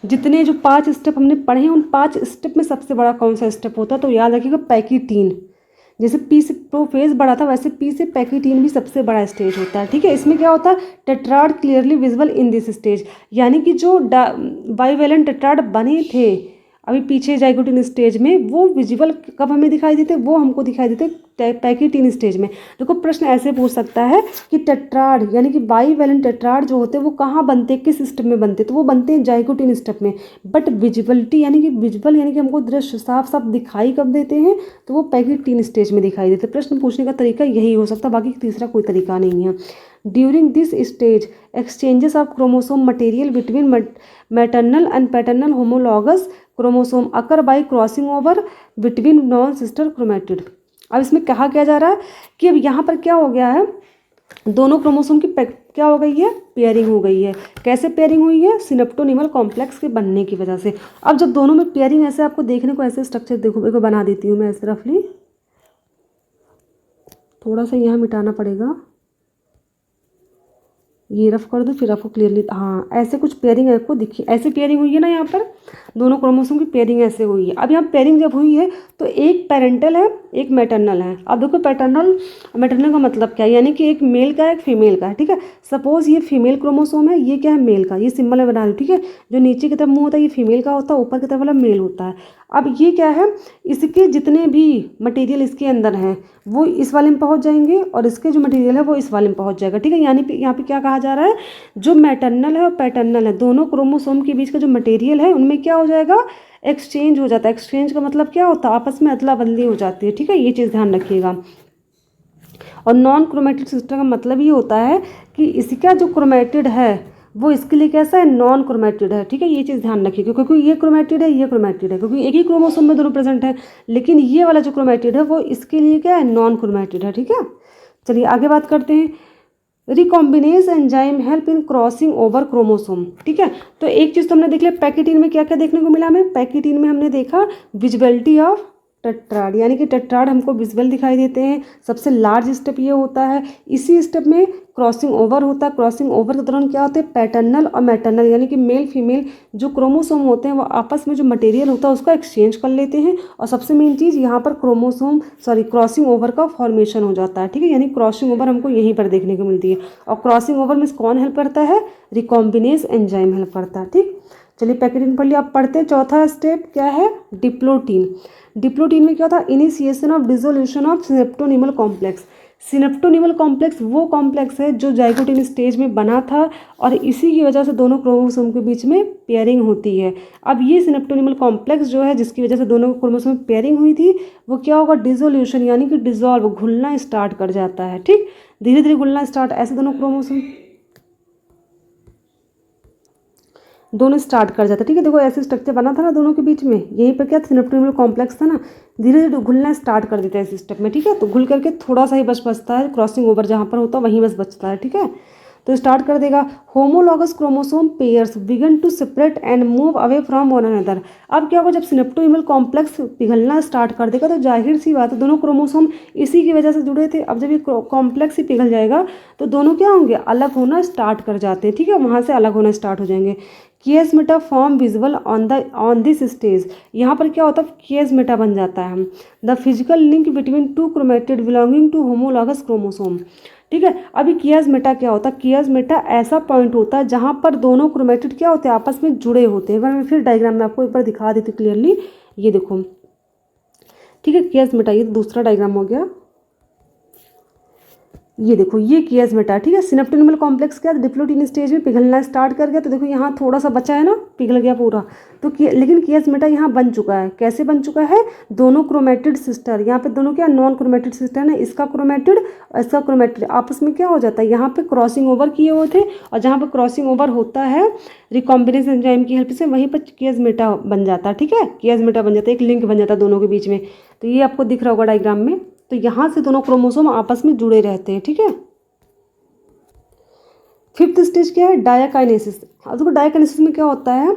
जितने जो 5 स्टेप हमने पढ़े हैं उन 5 स्टेप में सबसे बड़ा कौन सा स्टेप होता है, तो याद रखिएगा पैकेटीन। जैसे पी से प्रोफेज बड़ा था वैसे पी से पैकेटीन भी सबसे बड़ा स्टेज होता है, ठीक है। इसमें क्या होता है, tetrad clearly visible in this stage, यानी कि जो बाईवैलेंट टेट्राड बने थे अभी पीछे जाइगोटीन स्टेज में, वो विजिबल कब हमें दिखाई देते, वो हमको दिखाई देते पैकेटीन स्टेज में। देखो प्रश्न ऐसे पूछ सकता है कि टेट्राड यानी कि बाईवैलेंट टेट्राड जो होते हैं वो कहाँ बनते हैं, किस स्टेप में बनते हैं, तो वो बनते हैं जाइगोटीन स्टेप में। बट विजिबिलिटी यानी कि विजिबल यानी कि हमको दृश्य साफ साफ दिखाई कब देते हैं, तो वो पैकेटीन स्टेज में दिखाई देते हैं। प्रश्न पूछने का तरीका यही हो सकता है, बाकी तीसरा कोई तरीका नहीं है। During this stage exchanges of chromosome material between maternal and paternal homologous chromosome occur by crossing over between non sister chromatid. अब इसमें कहा क्या जा रहा है कि अब यहाँ पर क्या हो गया है, दोनों क्रोमोसोम की क्या हो गई है, पेयरिंग हो गई है। कैसे पेयरिंग हुई है, सिनेप्टोनीमल कॉम्प्लेक्स के बनने की वजह से। अब जब दोनों में पेयरिंग ऐसे आपको देखने को ऐसे स्ट्रक्चर देखो बना देती हूँ मैं ऐसे रफली, थोड़ा सा यहाँ मिटाना पड़ेगा, ये रफ कर दो फिर आपको क्लियरली, हाँ ऐसे कुछ पेयरिंग आपको दिखी, ऐसे पेयरिंग हुई है ना, यहाँ पर दोनों क्रोमोसोम की पेयरिंग ऐसे हुई है। अब यहाँ पेयरिंग जब हुई है तो एक पेरेंटल है एक मैटरनल है। अब देखो पैटर्नल मैटरनल का मतलब क्या है, यानी कि एक मेल का है एक फीमेल का है, ठीक है। सपोज ये फीमेल क्रोमोसोम है, ये क्या है मेल का, ये सिंबल मैं बना रही हूँ, ठीक है। जो नीचे की तरफ मुँह होता है ये फीमेल का होता है, ऊपर की तरफ वाला मेल होता है। अब ये क्या है, इसके जितने भी मटेरियल इसके अंदर हैं वो इस वाले में पहुंच जाएंगे और इसके जो मटेरियल है वो इस वाले में पहुंच जाएगा, ठीक है। यानी यहाँ पे क्या कहा जा रहा है, जो मैटरनल है और पैटर्नल है दोनों क्रोमोसोम के बीच का जो मटेरियल है उनमें क्या हो जाएगा, एक्सचेंज हो जाता है। एक्सचेंज का मतलब क्या होता है, आपस में अदला बदली हो जाती है, ठीक है। ये चीज़ ध्यान रखिएगा। और नॉन क्रोमैटिड सिस्टम का मतलब ये होता है कि इसका जो क्रोमैटिड है वो इसके लिए कैसा है, नॉन क्रोमैटिड है, ठीक है। ये चीज़ ध्यान रखिएगा क्योंकि ये क्रोमैटिड है ये क्रोमैटिड है, क्योंकि एक ही क्रोमोसोम में दोनों प्रेजेंट है, लेकिन ये वाला जो क्रोमैटिड है वो इसके लिए क्या है, नॉन क्रोमैटिड है, ठीक है। चलिए आगे बात करते हैं। Recombinase enzyme help in crossing over chromosome, ठीक है। तो एक चीज़ तो हमने देख लिया पैकेटीन में क्या क्या देखने को मिला हमें, पैकेटीन में हमने देखा विजिबिलिटी ऑफ टेट्राड, यानी कि टेट्राड हमको विजुअल दिखाई देते हैं। सबसे लार्ज स्टेप ये होता है। इसी स्टेप में क्रॉसिंग ओवर होता है। क्रॉसिंग ओवर के दौरान क्या होते हैं, पैटर्नल और मैटर्नल यानी कि मेल फीमेल जो क्रोमोसोम होते हैं वो आपस में जो मटेरियल होता है उसका एक्सचेंज कर लेते हैं। और सबसे मेन चीज़ यहाँ पर क्रॉसिंग ओवर का फॉर्मेशन हो जाता है, ठीक है। यानी क्रॉसिंग ओवर हमको यहीं पर देखने को मिलती है। और क्रॉसिंग ओवर में कौन हेल्प करता है, रिकॉम्बिनेज एंजाइम हेल्प करता है, ठीक। चलिए पैकेटिन पढ़ लिया। अब पढ़ते हैं चौथा स्टेप क्या है, डिप्लोटीन। डिप्लोटीन में क्या होता है, initiation of dissolution of synaptonemal complex. Synaptonemal complex वो कॉम्प्लेक्स है जो जाइगोटिन स्टेज में बना था और इसी की वजह से दोनों क्रोमोसोम के बीच में पेयरिंग होती है। अब ये सिनेप्टोनिमल कॉम्प्लेक्स जो है जिसकी वजह से दोनों क्रोमोसोम में पेयरिंग हुई थी वो क्या होगा, डिसोल्यूशन यानी कि डिजॉल्व, घुलना स्टार्ट कर जाता है, ठीक। धीरे धीरे घुलना स्टार्ट, ऐसे दोनों स्टार्ट कर जाता है, ठीक है। देखो ऐसे स्ट्रक्चर बना था ना दोनों के बीच में, यहीं पर क्या सिनेप्टोनिमल कॉम्प्लेक्स था ना, धीरे धीरे घुलना स्टार्ट कर देता है इस स्टेप में, ठीक है। तो घुल करके थोड़ा सा ही बचता है, क्रॉसिंग ओवर जहाँ पर होता है वहीं बस बचता है, ठीक है। तो स्टार्ट कर देगा। Homologous chromosome pairs begin to separate and move away from one another. अब क्या होगा, जब सिनेप्टोनिमल कॉम्प्लेक्स पिघलना स्टार्ट कर देगा तो जाहिर सी बात है दोनों क्रोमोसोम इसी की वजह से जुड़े थे। अब जब ये कॉम्प्लेक्स ही पिघल जाएगा तो दोनों क्या होंगे, अलग होना स्टार्ट कर जाते हैं, ठीक है। वहाँ से अलग होना स्टार्ट हो जाएंगे। Chiasmata form visual on this stage. यहाँ पर क्या होता है, कियास्मेटा बन जाता है। The physical link between two chromatid belonging to homologous chromosome, ठीक है। अभी कियास्मेटा क्या होता है, कियास्मेटा ऐसा पॉइंट होता है जहाँ पर दोनों क्रोमेटिड क्या होते हैं, आपस में जुड़े होते हैं। मैं फिर डायग्राम में आपको एक बार दिखा देती हूँ क्लियरली, ये देखो, ठीक है। कियास्मेटा ये दूसरा डायग्राम हो गया, ये देखो ये कियास्मेटा, ठीक है। सिनेप्टोनिमल कॉम्प्लेक्स क्या डिप्लोटीन स्टेज में पिघलना स्टार्ट कर गया, तो देखो यहाँ थोड़ा सा बचा है ना, पिघल गया पूरा। तो लेकिन कियास्मेटा यहाँ बन चुका है। कैसे बन चुका है, दोनों क्रोमेटिड सिस्टर, यहाँ पे दोनों क्या नॉन क्रोमेटिड सिस्टर है, इसका क्रोमेटिड और इसका क्रोमेटिड आपस में क्या हो जाता है, यहाँ पे क्रॉसिंग ओवर किए हुए थे और जहाँ पर क्रॉसिंग ओवर होता है रिकॉम्बिनेज एंजाइम की हेल्प से वहीं पर कियास्मेटा बन जाता है, ठीक है। कियास्मेटा बन जाता है, एक लिंक बन जाता है दोनों के बीच में। तो ये आपको दिख रहा होगा डायग्राम में। तो यहाँ से दोनों क्रोमोसोम आपस में जुड़े रहते हैं, ठीक है। फिफ्थ स्टेज क्या है, डायाकाइनेसिस। अब देखो डायाकाइनेसिस में क्या होता है,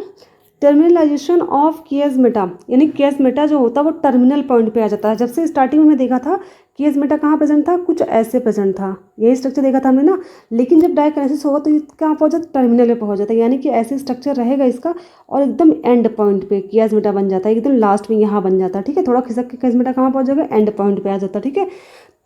टर्मिनलाइजेशन ऑफ कियास्मेटा, यानी कियास्मेटा जो होता है वो टर्मिनल पॉइंट पे आ जाता है। जब से स्टार्टिंग में हमने देखा था कियास्मेटा कहाँ प्रेजेंट था, कुछ ऐसे प्रेजेंट था, यही स्ट्रक्चर देखा था हमने ना। लेकिन जब डायाकाइनेसिस होगा तो ये कहाँ पहुँच जाता है, टर्मिनल पे पहुँच जाता है, यानी कि ऐसे स्ट्रक्चर रहेगा इसका और एकदम एंड पॉइंट पे कियास्मेटा बन जाता है, एकदम लास्ट में यहाँ बन जाता है, ठीक है। थोड़ा खिसक के कियास्मेटा कहाँ पहुँच जाएगा, एंड पॉइंट पे आ जाता है, ठीक है।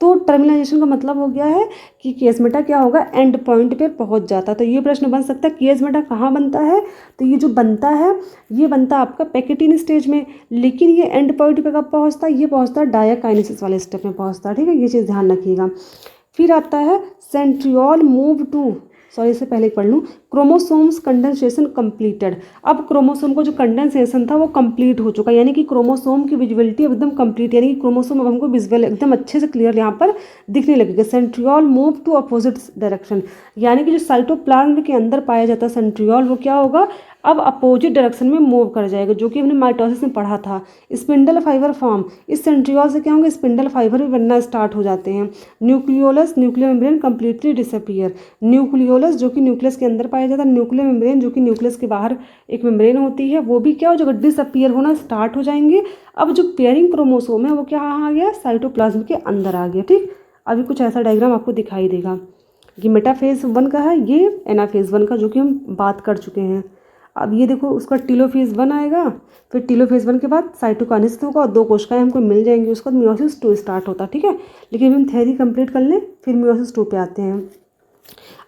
तो टर्मिनाइजेशन का मतलब हो गया है कि कियास्मेटा क्या होगा, एंड पॉइंट पे पहुंच जाता है। तो ये प्रश्न बन सकता है कियास्मेटा कहाँ बनता है, तो ये जो बनता है ये बनता है आपका पैकेटिन स्टेज में। लेकिन ये एंड पॉइंट पे कब पहुंचता है, ये पहुंचता है डायाकाइनेसिस वाले स्टेप में पहुंचता है, ठीक है। ये चीज़ ध्यान रखिएगा। फिर आता है सेंट्रियोल मूव टू, सॉरी इससे पहले पढ़ लूँ, क्रोमोसोम्स कंडेंसेशन कंप्लीटेड। अब क्रोमोसोम को जो कंडेंसेशन था वो कंप्लीट हो चुका है, यानी कि क्रोमोसोम की विजिबिलिटी एकदम कंप्लीट, यानी कि क्रोमोसोम अब हमको विजुअल एकदम अच्छे से क्लियर यहाँ पर दिखने लगेगा। Centriole move to opposite direction, यानी कि जो साइटोप्लाज्म के अंदर पाया जाता है सेंट्रियोल वो क्या होगा, अब अपोजिट डायरेक्शन में मूव कर जाएगा, जो कि हमने माइटोसिस में पढ़ा था। स्पिंडल फाइबर फॉर्म, इस सेंट्रियोल से क्या होंगे, स्पिंडल फाइबर भी बनना स्टार्ट हो जाते हैं। Nucleolus, nuclear membrane completely disappear. Nucleolus जो कि न्यूक्लियस के अंदर पाया जाता है, न्यूक्लियर मेम्ब्रेन जो कि न्यूक्लियस के बाहर एक मेम्ब्रेन होती है, वो भी क्या हो जाएगा, डिसअपीयर होना स्टार्ट हो जाएंगे। अब जो पेयरिंग क्रोमोसोम है वो क्या आ गया, साइटोप्लाज्म के अंदर आ गया, ठीक। अभी कुछ ऐसा डायग्राम आपको दिखाई देगा। ये मेटाफेज 1 का है, ये एनाफेज 1 का जो कि हम बात कर चुके हैं। अब ये देखो उसका टीलोफेज 1 आएगा, फिर टीलोफेज 1 के बाद साइटोकाइनेसिस होगा और 2 कोशिकाएं हमको मिल जाएंगी, उसके बाद मियोसिस 2 स्टार्ट होता है, ठीक है। लेकिन हम थ्योरी कंप्लीट कर लें फिर मियोसिस 2 पे आते हैं।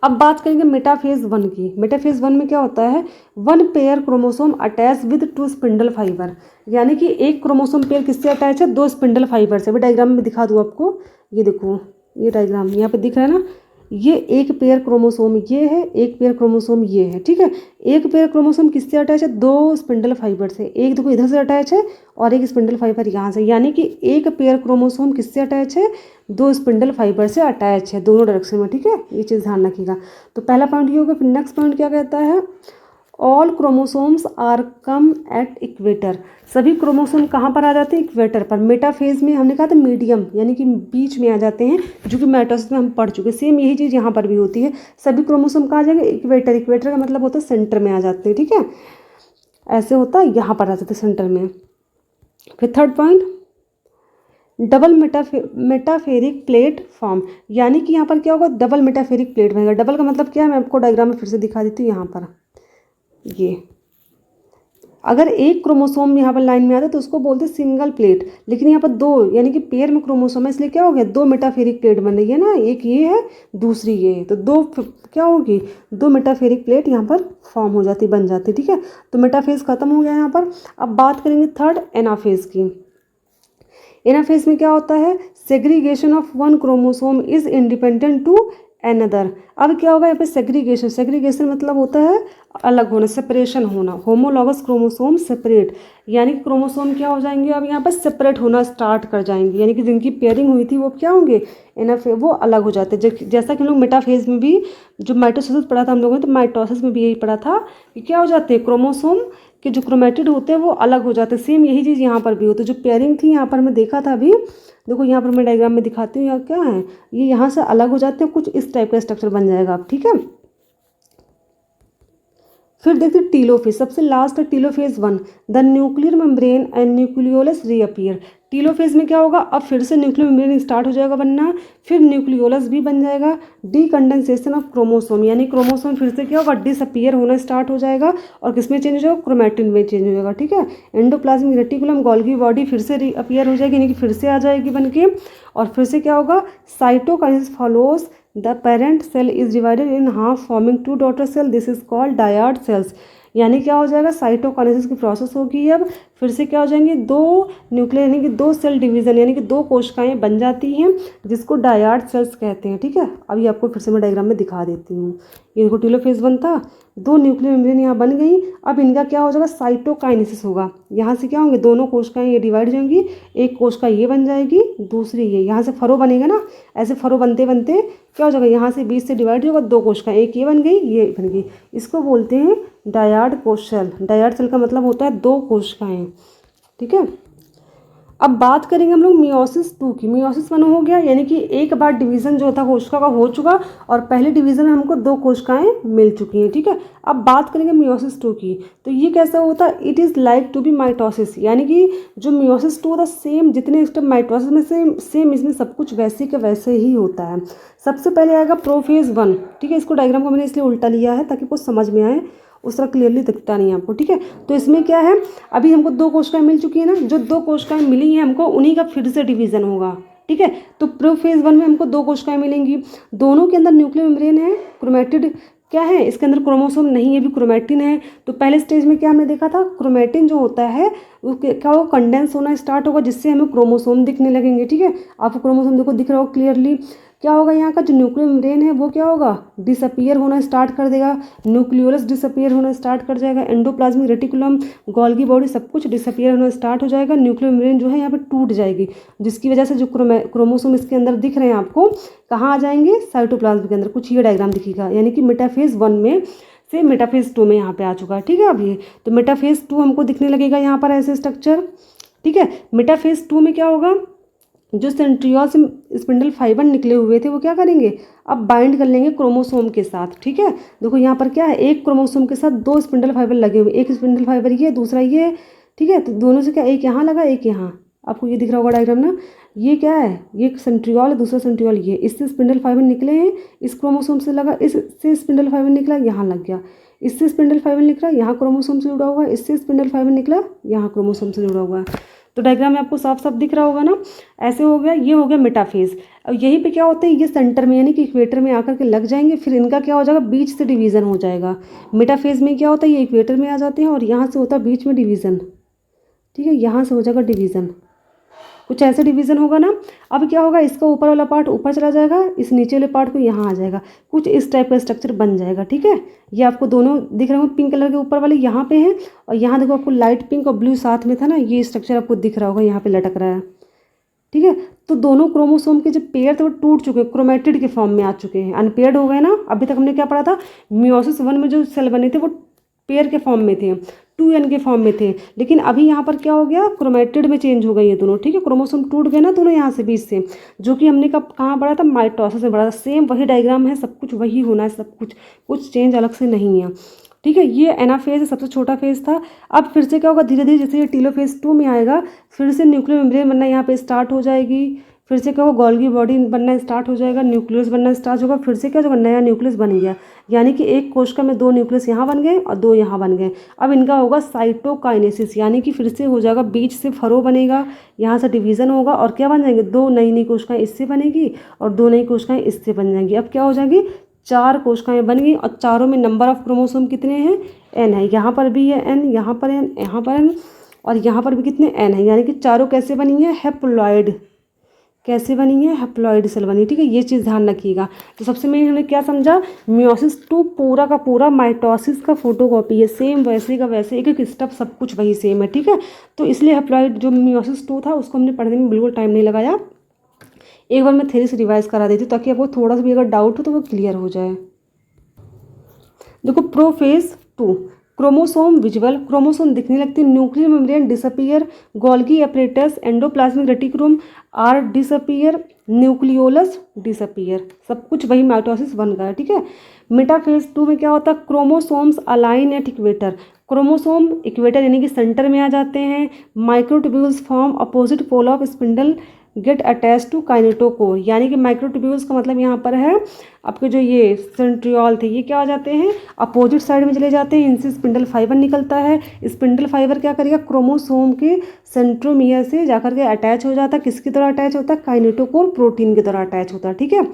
अब बात करेंगे मेटाफेज 1 की। मेटाफेज 1 में क्या होता है, 1 pair chromosome attach with 2 spindle fibre, यानी कि एक क्रोमोसोम पेयर किससे अटैच है, 2 स्पिंडल फाइबर से। अभी डायग्राम में दिखा दूँ आपको, ये देखो ये डायग्राम यहाँ पे दिख रहा है ना, ये एक पेयर क्रोमोसोम ये है, एक पेयर क्रोमोसोम ये है, ठीक है। एक पेयर क्रोमोसोम किससे अटैच है, 2 स्पिंडल फाइबर से। एक देखो इधर से अटैच है और एक स्पिंडल फाइबर यहाँ से, यानी कि एक पेयर क्रोमोसोम किससे अटैच है, 2 स्पिंडल फाइबर से अटैच है दोनों डायरेक्शन में, ठीक है। ये चीज़ ध्यान रखिएगा। तो पहला पॉइंट ये होगा। फिर नेक्स्ट पॉइंट क्या कहता है, all chromosomes are come at equator. सभी क्रोमोसोम कहाँ पर आ जाते हैं, इक्वेटर पर। मेटाफेज में हमने कहा था मीडियम, यानी कि बीच में आ जाते हैं, जो कि माइटोसिस में हम पढ़ चुके। सेम यही चीज़ यहाँ पर भी होती है, सभी क्रोमोसोम कहाँ आ जाएंगे, इक्वेटर। इक्वेटर का मतलब होता है सेंटर में आ जाते हैं, ठीक है। ऐसे होता है, यहाँ पर आ जाते हैं सेंटर में। फिर third point, double metaphasic plate form, यानी कि यहाँ पर क्या होगा, डबल मेटाफेरिक प्लेट बनेगा। डबल का मतलब क्या है, मैं आपको डायग्राम में फिर से दिखा देती हूँ। यहाँ पर ये अगर एक क्रोमोसोम यहाँ पर लाइन में आता है तो उसको बोलते हैं सिंगल प्लेट, लेकिन यहाँ पर दो यानी कि पेयर में क्रोमोसोम है, इसलिए क्या हो गया, दो मेटाफेरिक प्लेट बन रही है ना, एक ये है दूसरी ये है, तो दो क्या होगी, दो मेटाफेरिक प्लेट यहाँ पर फॉर्म हो जाती, बन जाती। ठीक है, तो मेटाफेज खत्म हो गया यहाँ पर। अब बात करेंगे थर्ड एनाफेज की। एनाफेज में क्या होता है, segregation of one chromosome is independent to another. अब क्या होगा यहाँ पे, सेग्रीगेशन, सेग्रीगेशन मतलब होता है अलग होना, सेपरेशन होना। होमोलॉगस क्रोमोसोम सेपरेट, यानी कि क्रोमोसोम क्या हो जाएंगे, अब यहाँ पर सेपरेट होना स्टार्ट कर जाएंगे, यानी कि जिनकी पेयरिंग हुई थी वो क्या होंगे, एनाफेज, वो अलग हो जाते हैं। जैसा कि हम लोग मेटाफेज में भी जो माइटोसिस पढ़ा था हम लोगों ने, तो माइटोसिस में भी यही पढ़ा था कि क्या हो जाते हैं, क्रोमोसोम कि जो क्रोमेटिड होते हैं वो अलग हो जाते हैं। सेम यही चीज़ यहाँ पर भी होती है। जो पेयरिंग थी यहाँ पर मैं देखा था अभी, देखो यहाँ पर मैं डायग्राम में दिखाती हूँ, यहाँ क्या है, ये यहाँ से अलग हो जाते हैं, कुछ इस टाइप का स्ट्रक्चर बन जाएगा अब। ठीक है, फिर देखते हैं टीलोफेज, सबसे लास्ट है telophase 1, the nuclear membrane and nucleolus reappear. Telophase में क्या होगा, अब फिर से न्यूक्लियर मेम्ब्रेन स्टार्ट हो जाएगा बनना, फिर न्यूक्लियोलस भी बन जाएगा। डीकंडेंसेशन ऑफ क्रोमोसोम, यानी क्रोमोसोम फिर से क्या होगा, डिसअपीयर होना स्टार्ट हो जाएगा, और किसमें चेंज हो जाएगा, क्रोमैटिन में चेंज हो जाएगा। ठीक है, एंडोप्लाज्मिक रेटिकुलम, गोल्गी बॉडी फिर से रीअपीयर हो जाएगी, यानी कि फिर से आ जाएगी बन के, और फिर से क्या होगा, cytokinesis follows the parent cell is divided in half forming two daughter cell, this is called dyad cells. यानी क्या हो जाएगा, साइटोकाइनेसिस की प्रोसेस होगी। अब फिर से क्या हो जाएंगे, दो न्यूक्लियर यानी कि दो सेल डिवीजन, यानी कि दो कोशिकाएं बन जाती हैं, जिसको डायड सेल्स कहते हैं। ठीक है, अभी आपको फिर से मैं डायग्राम में दिखा देती हूँ। ये देखो टीलोफेज 1 था, दो न्यूक्लियर मेम्ब्रेन यहाँ बन गई। अब इनका क्या हो जाएगा, साइटोकाइनेसिस होगा, यहाँ से क्या होंगे, दोनों कोशिकाएं ये डिवाइड हो जाएंगी, एक कोशिका ये बन जाएगी, दूसरी ये, यहाँ से फरो बनेगा ना, ऐसे फरो बनते बनते क्या हो जाएगा, यहाँ से बीच से डिवाइड होगा, दो कोशिकाएं, एक ये बन गई, ये बन गई, इसको बोलते हैं डायड कोशल। डायड सेल का मतलब होता है दो कोशिकाएं। ठीक है, अब बात करेंगे हम लोग मियोसिस 2 की। मियोसिस 1 हो गया, यानी कि एक बार डिवीजन जो था कोशिका का हो चुका, और पहले डिवीजन में हमको दो कोशिकाएं मिल चुकी हैं। ठीक है, अब बात करेंगे मियोसिस 2 की। तो ये कैसा होता है, it is like to be mitosis, यानी कि जो मियोसिस 2 होता है, सेम जितने स्टेप माइटोसिस में सेम इसमें सब कुछ वैसे के वैसे ही होता है। सबसे पहले आएगा प्रोफेज 1। ठीक है, इसको डायग्राम को मैंने इसलिए उल्टा लिया है ताकि कुछ समझ में आए, उस तरह क्लियरली दिखता नहीं है आपको। ठीक है, तो इसमें क्या है, अभी हमको दो कोशिकाएं मिल चुकी है ना, जो दो कोशिकाएं मिली हैं हमको, उन्हीं का फिर से डिवीजन होगा। ठीक है, तो प्रोफेज 1 में हमको दो कोशिकाएं मिलेंगी, दोनों के अंदर न्यूक्लियर मेम्ब्रेन है, क्रोमेटिड क्या है, इसके अंदर क्रोमोसोम नहीं है, भी क्रोमैटिन है। तो पहले स्टेज में क्या हमने देखा था, क्रोमैटिन जो होता है वो क्या होगा, कंडेंस होना स्टार्ट होगा, जिससे हमें क्रोमोसोम दिखने लगेंगे। ठीक है, आपको क्रोमोसोम देखो दिख रहा होगा क्लियरली। क्या होगा, यहाँ का जो न्यूक्लियर मेम्ब्रेन है वो क्या होगा, डिसअपीयर होना स्टार्ट कर देगा, न्यूक्लियोलस डिसअपीयर होना स्टार्ट कर जाएगा, एंडोप्लाज्मिक रेटिकुलम, गोल्गी बॉडी सब कुछ डिसअपीयर होना स्टार्ट हो जाएगा। न्यूक्लियर मेम्ब्रेन जो है यहाँ पे टूट जाएगी, जिसकी वजह से जो क्रोमोसोम इसके अंदर दिख रहे हैं आपको, कहाँ आ जाएंगे, साइटोप्लाज्म के अंदर। कुछ ये डायग्राम दिखेगा, यानी कि मेटाफेज 1 में से मेटाफेज 2 में यहाँ पे आ चुका है। ठीक है, अब ये तो मेटाफेज 2 हमको दिखने लगेगा यहाँ पर ऐसे स्ट्रक्चर। ठीक है, मेटाफेज 2 में क्या होगा, जो सेंट्रियोल से स्पिंडल फाइबर निकले हुए थे वो क्या करेंगे, अब बाइंड कर लेंगे क्रोमोसोम के साथ। ठीक है, देखो यहाँ पर क्या है, एक क्रोमोसोम के साथ दो स्पिंडल फाइबर लगे हुए, एक स्पिंडल फाइबर ये, दूसरा ये। ठीक है, तो दोनों से क्या, एक यहाँ लगा, एक यहाँ, आपको ये दिख रहा होगा डायग्राम ना, ये क्या है, ये सेंट्रियोल है, दूसरा सेंट्रियोल ये, इससे स्पिंडल फाइबर निकले हैं, इस क्रोमोसोम से लगा, इससे स्पिंडल फाइबर निकला, यहाँ लग गया, इससे स्पिंडल फाइबर निकला, यहाँ क्रोमोसोम से जुड़ा हुआ, इससे स्पिंडल फाइबर निकला, यहाँ क्रोमोसोम से जुड़ा हुआ। तो डायग्राम में आपको साफ साफ दिख रहा होगा ना, ऐसे हो गया, ये हो गया मेटाफेज। अब यहीं पे क्या होता है, ये सेंटर में यानी कि इक्वेटर में आकर के लग जाएंगे, फिर इनका क्या हो जाएगा, बीच से डिवीजन हो जाएगा। मेटाफेज में क्या होता है, ये इक्वेटर में आ जाते हैं और यहाँ से होता है बीच में डिवीजन। ठीक है, यहाँ से हो जाएगा डिवीजन, कुछ ऐसे डिवीजन होगा ना। अब क्या होगा, इसका ऊपर वाला पार्ट ऊपर चला जाएगा, इस नीचे वाले पार्ट को यहाँ आ जाएगा, कुछ इस टाइप का स्ट्रक्चर बन जाएगा। ठीक है, ये आपको दोनों दिख रहे होंगे, पिंक कलर के ऊपर वाले यहाँ पे हैं, और यहाँ देखो आपको लाइट पिंक और ब्लू साथ में था ना, ये स्ट्रक्चर आपको दिख रहा होगा, यहाँ पे लटक रहा है। ठीक है, तो दोनों क्रोमोसोम के जो पेयर थे वो टूट चुके हैं, क्रोमेटिड के फॉर्म में आ चुके हैं, अनपेयर्ड हो गए ना। अभी तक हमने क्या पढ़ा था, मियोसिस 1 में जो सेल बने थे वो पेयर के फॉर्म में थे, 2n के फॉर्म में थे, लेकिन अभी यहाँ पर क्या हो गया, क्रोमेटिड में चेंज हो गए ये दोनों। ठीक है, क्रोमोसोम टूट गए ना दोनों यहाँ से बीच से, जो कि हमने कब कहाँ पढ़ा था, माइटोसिस में पढ़ा था। सेम वही डायग्राम है, सब कुछ वही होना है, सब कुछ चेंज अलग से नहीं है। ठीक है, ये एनाफेज सबसे छोटा फेज था। अब फिर से क्या होगा, धीरे धीरे जैसे ये टीलोफेज 2 में आएगा, फिर से न्यूक्लियर मेम्ब्रेन बनना यहाँ पे स्टार्ट हो जाएगी, फिर से क्या होगा, गोल्गी बॉडी बनना स्टार्ट हो जाएगा, न्यूक्लियस बनना स्टार्ट होगा, फिर से क्या होगा, नया न्यूक्लियस बन गया। यानी कि एक कोशिका में 2 न्यूक्लियस यहाँ बन गए और 2 यहाँ बन गए। अब इनका होगा साइटोकाइनेसिस, यानी कि फिर से हो जाएगा, बीच से फरो बनेगा, यहाँ से डिवीज़न होगा और क्या बन जाएंगे, 2 नई नई कोशिकाएँ इससे बनेगी और 2 नई कोशिकाएँ इससे बन जाएंगी। अब क्या हो जाएगी, 4 कोशिकाएँ बन गई और चारों में नंबर ऑफ क्रोमोसोम कितने हैं, n है। यहाँ पर भी है n, यहाँ पर n, यहाँ पर n और यहाँ पर भी कितने n है। यानी कि चारों कैसे बनी है, हैप्लॉइड, कैसे बनी है, हैप्लॉइड सेल बनी। ठीक है, ये चीज़ ध्यान रखिएगा। तो सबसे मेन हमने क्या समझा, मियोसिस 2 पूरा का पूरा माइटोसिस का फोटोकॉपी है, सेम वैसे का वैसे, एक एक स्टेप सब कुछ वही सेम है। ठीक है, तो इसलिए हैप्लॉइड जो मियोसिस 2 था उसको हमने पढ़ने में बिल्कुल टाइम नहीं लगाया। एक बार मैं थ्योरी से रिवाइज करा देती हूँ ताकि आपको थोड़ा सा भी अगर डाउट हो तो वो क्लियर हो जाए। देखो, प्रोफेज 2, क्रोमोसोम विजुअल, क्रोमोसोम दिखने लगते हैं, nuclear membrane disappear, Golgi apparatus, endoplasmic reticulum are disappear, nucleolus disappear, सब कुछ वही माइटोसिस बन गया। ठीक है, मेटाफेज 2 में क्या होता है, chromosomes align at equator, chromosome equator यानी कि सेंटर में आ जाते हैं, microtubules form opposite pole of spindle get attach to kinetochore, यानी कि माइक्रोट्यूब्यूल्स का मतलब यहाँ पर है आपके जो ये सेंट्रियोल थे, ये क्या हो जाते हैं, अपोजिट साइड में चले जाते हैं, इनसे स्पिंडल फाइबर निकलता है। स्पिंडल फाइबर क्या करेगा, क्रोमोसोम के सेंट्रोमियर से जाकर के अटैच हो जाता है, किसकी तरह अटैच होता है, काइनेटोकोर प्रोटीन की तरह अटैच होता है। ठीक है,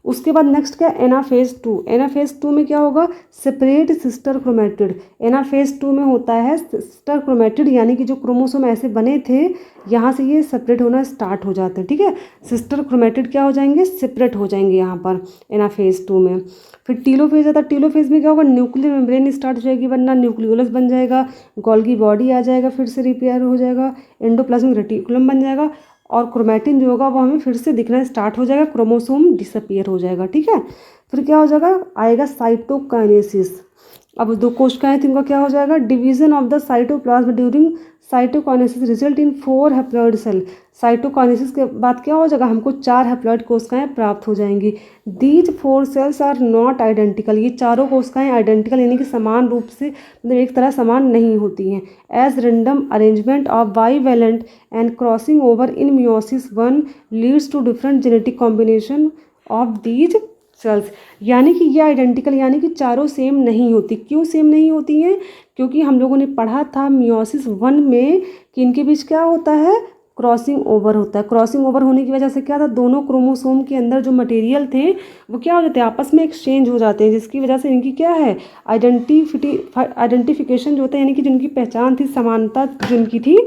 उसके बाद नेक्स्ट क्या, एनाफेज 2, एनाफेज 2 में क्या होगा, सेपरेट सिस्टर क्रोमेटिड, एनाफेज 2 में होता है सिस्टर क्रोमेटिड, यानी कि जो क्रोमोसोम ऐसे बने थे यहाँ से ये सेपरेट होना स्टार्ट हो जाते हैं। ठीक है, सिस्टर क्रोमेटिड क्या हो जाएंगे, सेपरेट हो जाएंगे यहाँ पर एनाफेज 2 में। फिर टीलोफेज आता है, टीलोफेज में क्या होगा, न्यूक्लियर मेम्ब्रेन स्टार्ट हो जाएगी बनना, न्यूक्लियोलस बन जाएगा, गोल्गी बॉडी आ जाएगा, फिर से रिपेयर हो जाएगा, एंडोप्लाज्मिक रेटिकुलम बन जाएगा और क्रोमैटिन जो होगा वो हमें फिर से दिखना स्टार्ट हो जाएगा, क्रोमोसोम डिसअपीयर हो जाएगा। ठीक है, फिर क्या हो जाएगा, आएगा साइटोकाइनेसिस। अब 2 कोशिकाएं थी, उनका क्या हो जाएगा, division of the cytoplasm during cytokinesis result in 4 haploid cell, cytokinesis के बाद क्या हो जाएगा, हमको 4 हैप्लॉइड कोशिकाएं प्राप्त हो जाएंगी। These 4 cells are not identical, ये चारों कोशिकाएं आइडेंटिकल यानी कि समान रूप से, मतलब एक तरह समान नहीं होती हैं। As random arrangement of bivalent and crossing over in meiosis 1 leads to different genetic combination of these cells, यानी कि ये आइडेंटिकल यानी कि चारों सेम नहीं होती। क्यों सेम नहीं होती हैं, क्योंकि हम लोगों ने पढ़ा था मियोसिस 1 में कि इनके बीच क्या होता है, क्रॉसिंग ओवर होता है। क्रॉसिंग ओवर होने की वजह से क्या था, दोनों क्रोमोसोम के अंदर जो मटेरियल थे वो क्या हो जाते हैं, आपस में एक्सचेंज हो जाते हैं, जिसकी वजह से इनकी क्या है, आइडेंटिफिकेशन जो होता है, यानी कि जिनकी पहचान थी, समानता जिनकी थी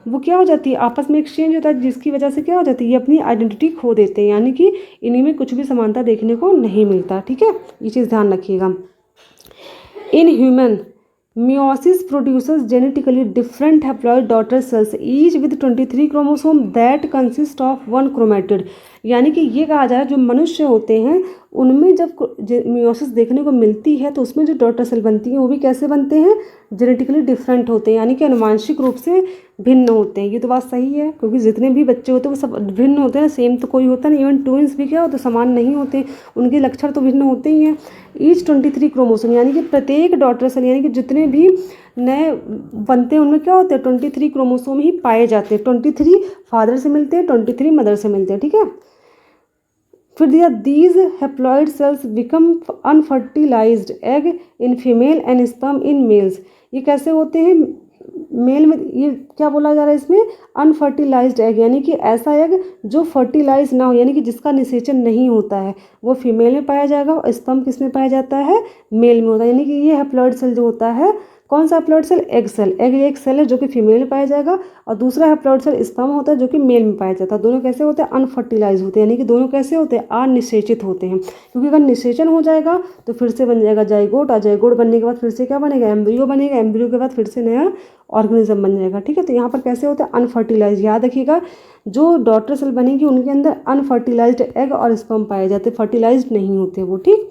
वो क्या हो जाती है, आपस में एक्सचेंज होता है, जिसकी वजह से क्या हो जाती है, ये अपनी आइडेंटिटी खो देते हैं, यानी कि इन्हीं में कुछ भी समानता देखने को नहीं मिलता। ठीक है, ये चीज़ ध्यान रखिएगा। In human meiosis produces genetically different haploid daughter cells each with 23 chromosome that consist of 1 chromatid, यानी कि ये कहा जा रहा है जो मनुष्य होते हैं उनमें जब मियोसिस देखने को मिलती है तो उसमें जो डॉटर सेल बनती हैं वो भी कैसे बनते हैं, जेनेटिकली डिफरेंट होते हैं, यानी कि आनुवांशिक रूप से भिन्न होते हैं। ये तो बात सही है, क्योंकि जितने भी बच्चे होते हैं वो सब भिन्न होते हैं, सेम तो कोई होता नहीं। इवन ट्विंस भी क्या होते, समान नहीं होते, उनके लक्षण तो भिन्न होते ही हैं। ईच 23 क्रोमोसोम, यानी कि प्रत्येक डॉटर सेल यानी कि जितने भी नए बनते हैं उनमें क्या होते हैं, 23 क्रोमोसोम ही पाए जाते हैं। 23 फादर से मिलते हैं, 23 मदर से मिलते हैं। ठीक है, फिर दिया these haploid cells become unfertilised egg in female and sperm in males. ये कैसे होते हैं, मेल में ये क्या बोला जा रहा है इसमें, अनफर्टिलाइज्ड एग, यानी कि ऐसा एग जो फर्टिलाइज ना हो, यानी कि जिसका निषेचन नहीं होता है, वो फीमेल में पाया जाएगा और स्पर्म किस में पाया जाता है, मेल में होता है। यानी कि ये हैप्लॉइड सेल जो होता है, कौन सा haploid cell, egg cell, egg एक सेल है जो कि फीमेल में पाया जाएगा, और दूसरा हैप्लॉइड सेल स्पर्म होता है जो कि मेल में पाया जाता है। दोनों कैसे होते हैं, अनफर्टिलाइज होते हैं, यानी कि दोनों कैसे होते हैं, अनिषेचित होते हैं। क्योंकि अगर निषेचन हो जाएगा तो फिर से बन जाएगा जाइगोट, और जाइगोट बनने के बाद फिर से क्या बनेगा, एम्ब्रियो बनेगा, एम्ब्रियो के बाद फिर से नया ऑर्गेनिज्म बन जाएगा। ठीक है, तो यहाँ पर कैसे होता है, अनफर्टिलाइज। याद रखिएगा, जो डॉटर सेल बनेगी उनके अंदर अनफर्टिलाइज्ड एग और स्पर्म पाए जाते, फर्टिलाइज्ड नहीं होते वो। ठीक,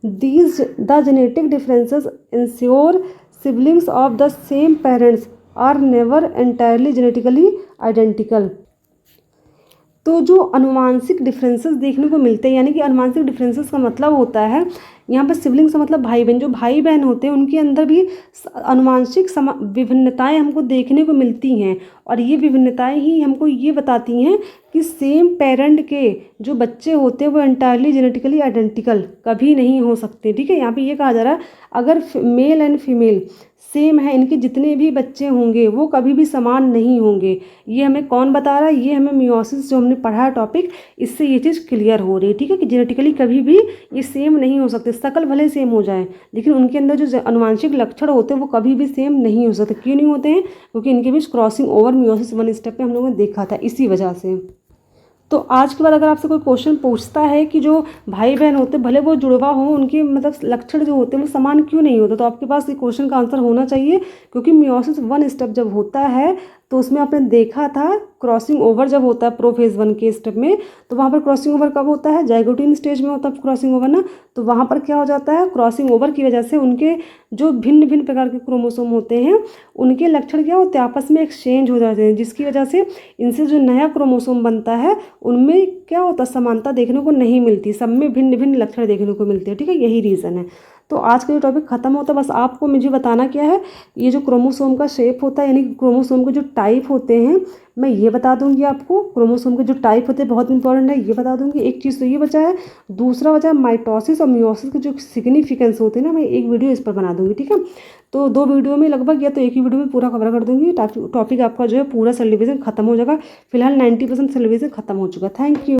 these the genetic differences ensure siblings of the same parents are never entirely genetically identical। तो जो अनुवांशिक डिफरेंसेस देखने को मिलते हैं, यानी कि अनुवांशिक डिफरेंसेस का मतलब होता है यहाँ पर सिबलिंग्स का मतलब भाई बहन, जो भाई बहन होते हैं उनके अंदर भी अनुवांशिक विभिन्नताएं हमको देखने को मिलती हैं, और ये विभिन्नताएं ही हमको ये बताती हैं कि सेम पेरेंट के जो बच्चे होते हैं वो एंटायरली जेनेटिकली आइडेंटिकल कभी नहीं हो सकते। ठीक है, यहाँ पे ये कहा जा रहा है अगर मेल एंड फीमेल सेम है, इनके जितने भी बच्चे होंगे वो कभी भी समान नहीं होंगे। ये हमें कौन बता रहा है? ये हमें मियोसिस जो हमने पढ़ा है टॉपिक, इससे ये चीज़ क्लियर हो रही है। ठीक है, कि जेनेटिकली कभी भी ये सेम नहीं हो सकते। शकल भले सेम हो जाए लेकिन उनके अंदर जो अनुवांशिक लक्षण होते हैं वो कभी भी सेम नहीं हो सकते। क्यों नहीं होते हैं? क्योंकि इनके बीच क्रॉसिंग ओवर मियोसिस 1 स्टेप में हम लोगों ने देखा था, इसी वजह से। तो आज के बाद अगर आपसे कोई क्वेश्चन पूछता है कि जो भाई बहन होते भले वो जुड़वा हों, उनके मतलब लक्षण जो होते हैं वो समान क्यों नहीं होते, तो आपके पास ये क्वेश्चन का आंसर होना चाहिए। क्योंकि मियोसिस 1 स्टेप जब होता है तो उसमें आपने देखा था क्रॉसिंग ओवर जब होता है प्रोफेज 1 के स्टेप में, तो वहाँ पर क्रॉसिंग ओवर कब होता है? जाइगोटिन स्टेज में होता है क्रॉसिंग ओवर ना। तो वहाँ पर क्या हो जाता है? क्रॉसिंग ओवर की वजह से उनके जो भिन्न भिन्न प्रकार के क्रोमोसोम होते हैं उनके लक्षण क्या होते हैं? आपस में एक्सचेंज हो जाते हैं, जिसकी वजह से इनसे जो नया क्रोमोसोम बनता है उनमें क्या होता है? समानता देखने को नहीं मिलती, सब में भिन्न भिन्न लक्षण देखने को मिलते हैं। ठीक है, यही रीज़न है। तो आज का ये टॉपिक खत्म होता है। बस आपको मुझे बताना क्या है, ये जो क्रोमोसोम का शेप होता है यानी कि क्रोमोसोम के जो टाइप होते हैं मैं ये बता दूंगी आपको। क्रोमोसोम के जो टाइप होते हैं बहुत इंपॉर्टेंट है, ये बता दूंगी। एक चीज़ तो ये बचा है, दूसरा बचा है माइटोसिस और मियोसिस के जो सिग्निफिकेंस होते हैं ना, मैं एक वीडियो इस पर बना दूंगी। ठीक है, तो 2 वीडियो में लगभग, या तो एक ही वीडियो में पूरा कवर कर दूंगी। टॉपिक आपका जो है पूरा सिलेबस खत्म हो जाएगा। फिलहाल 90% सिलेबस खत्म हो चुका है। Thank you.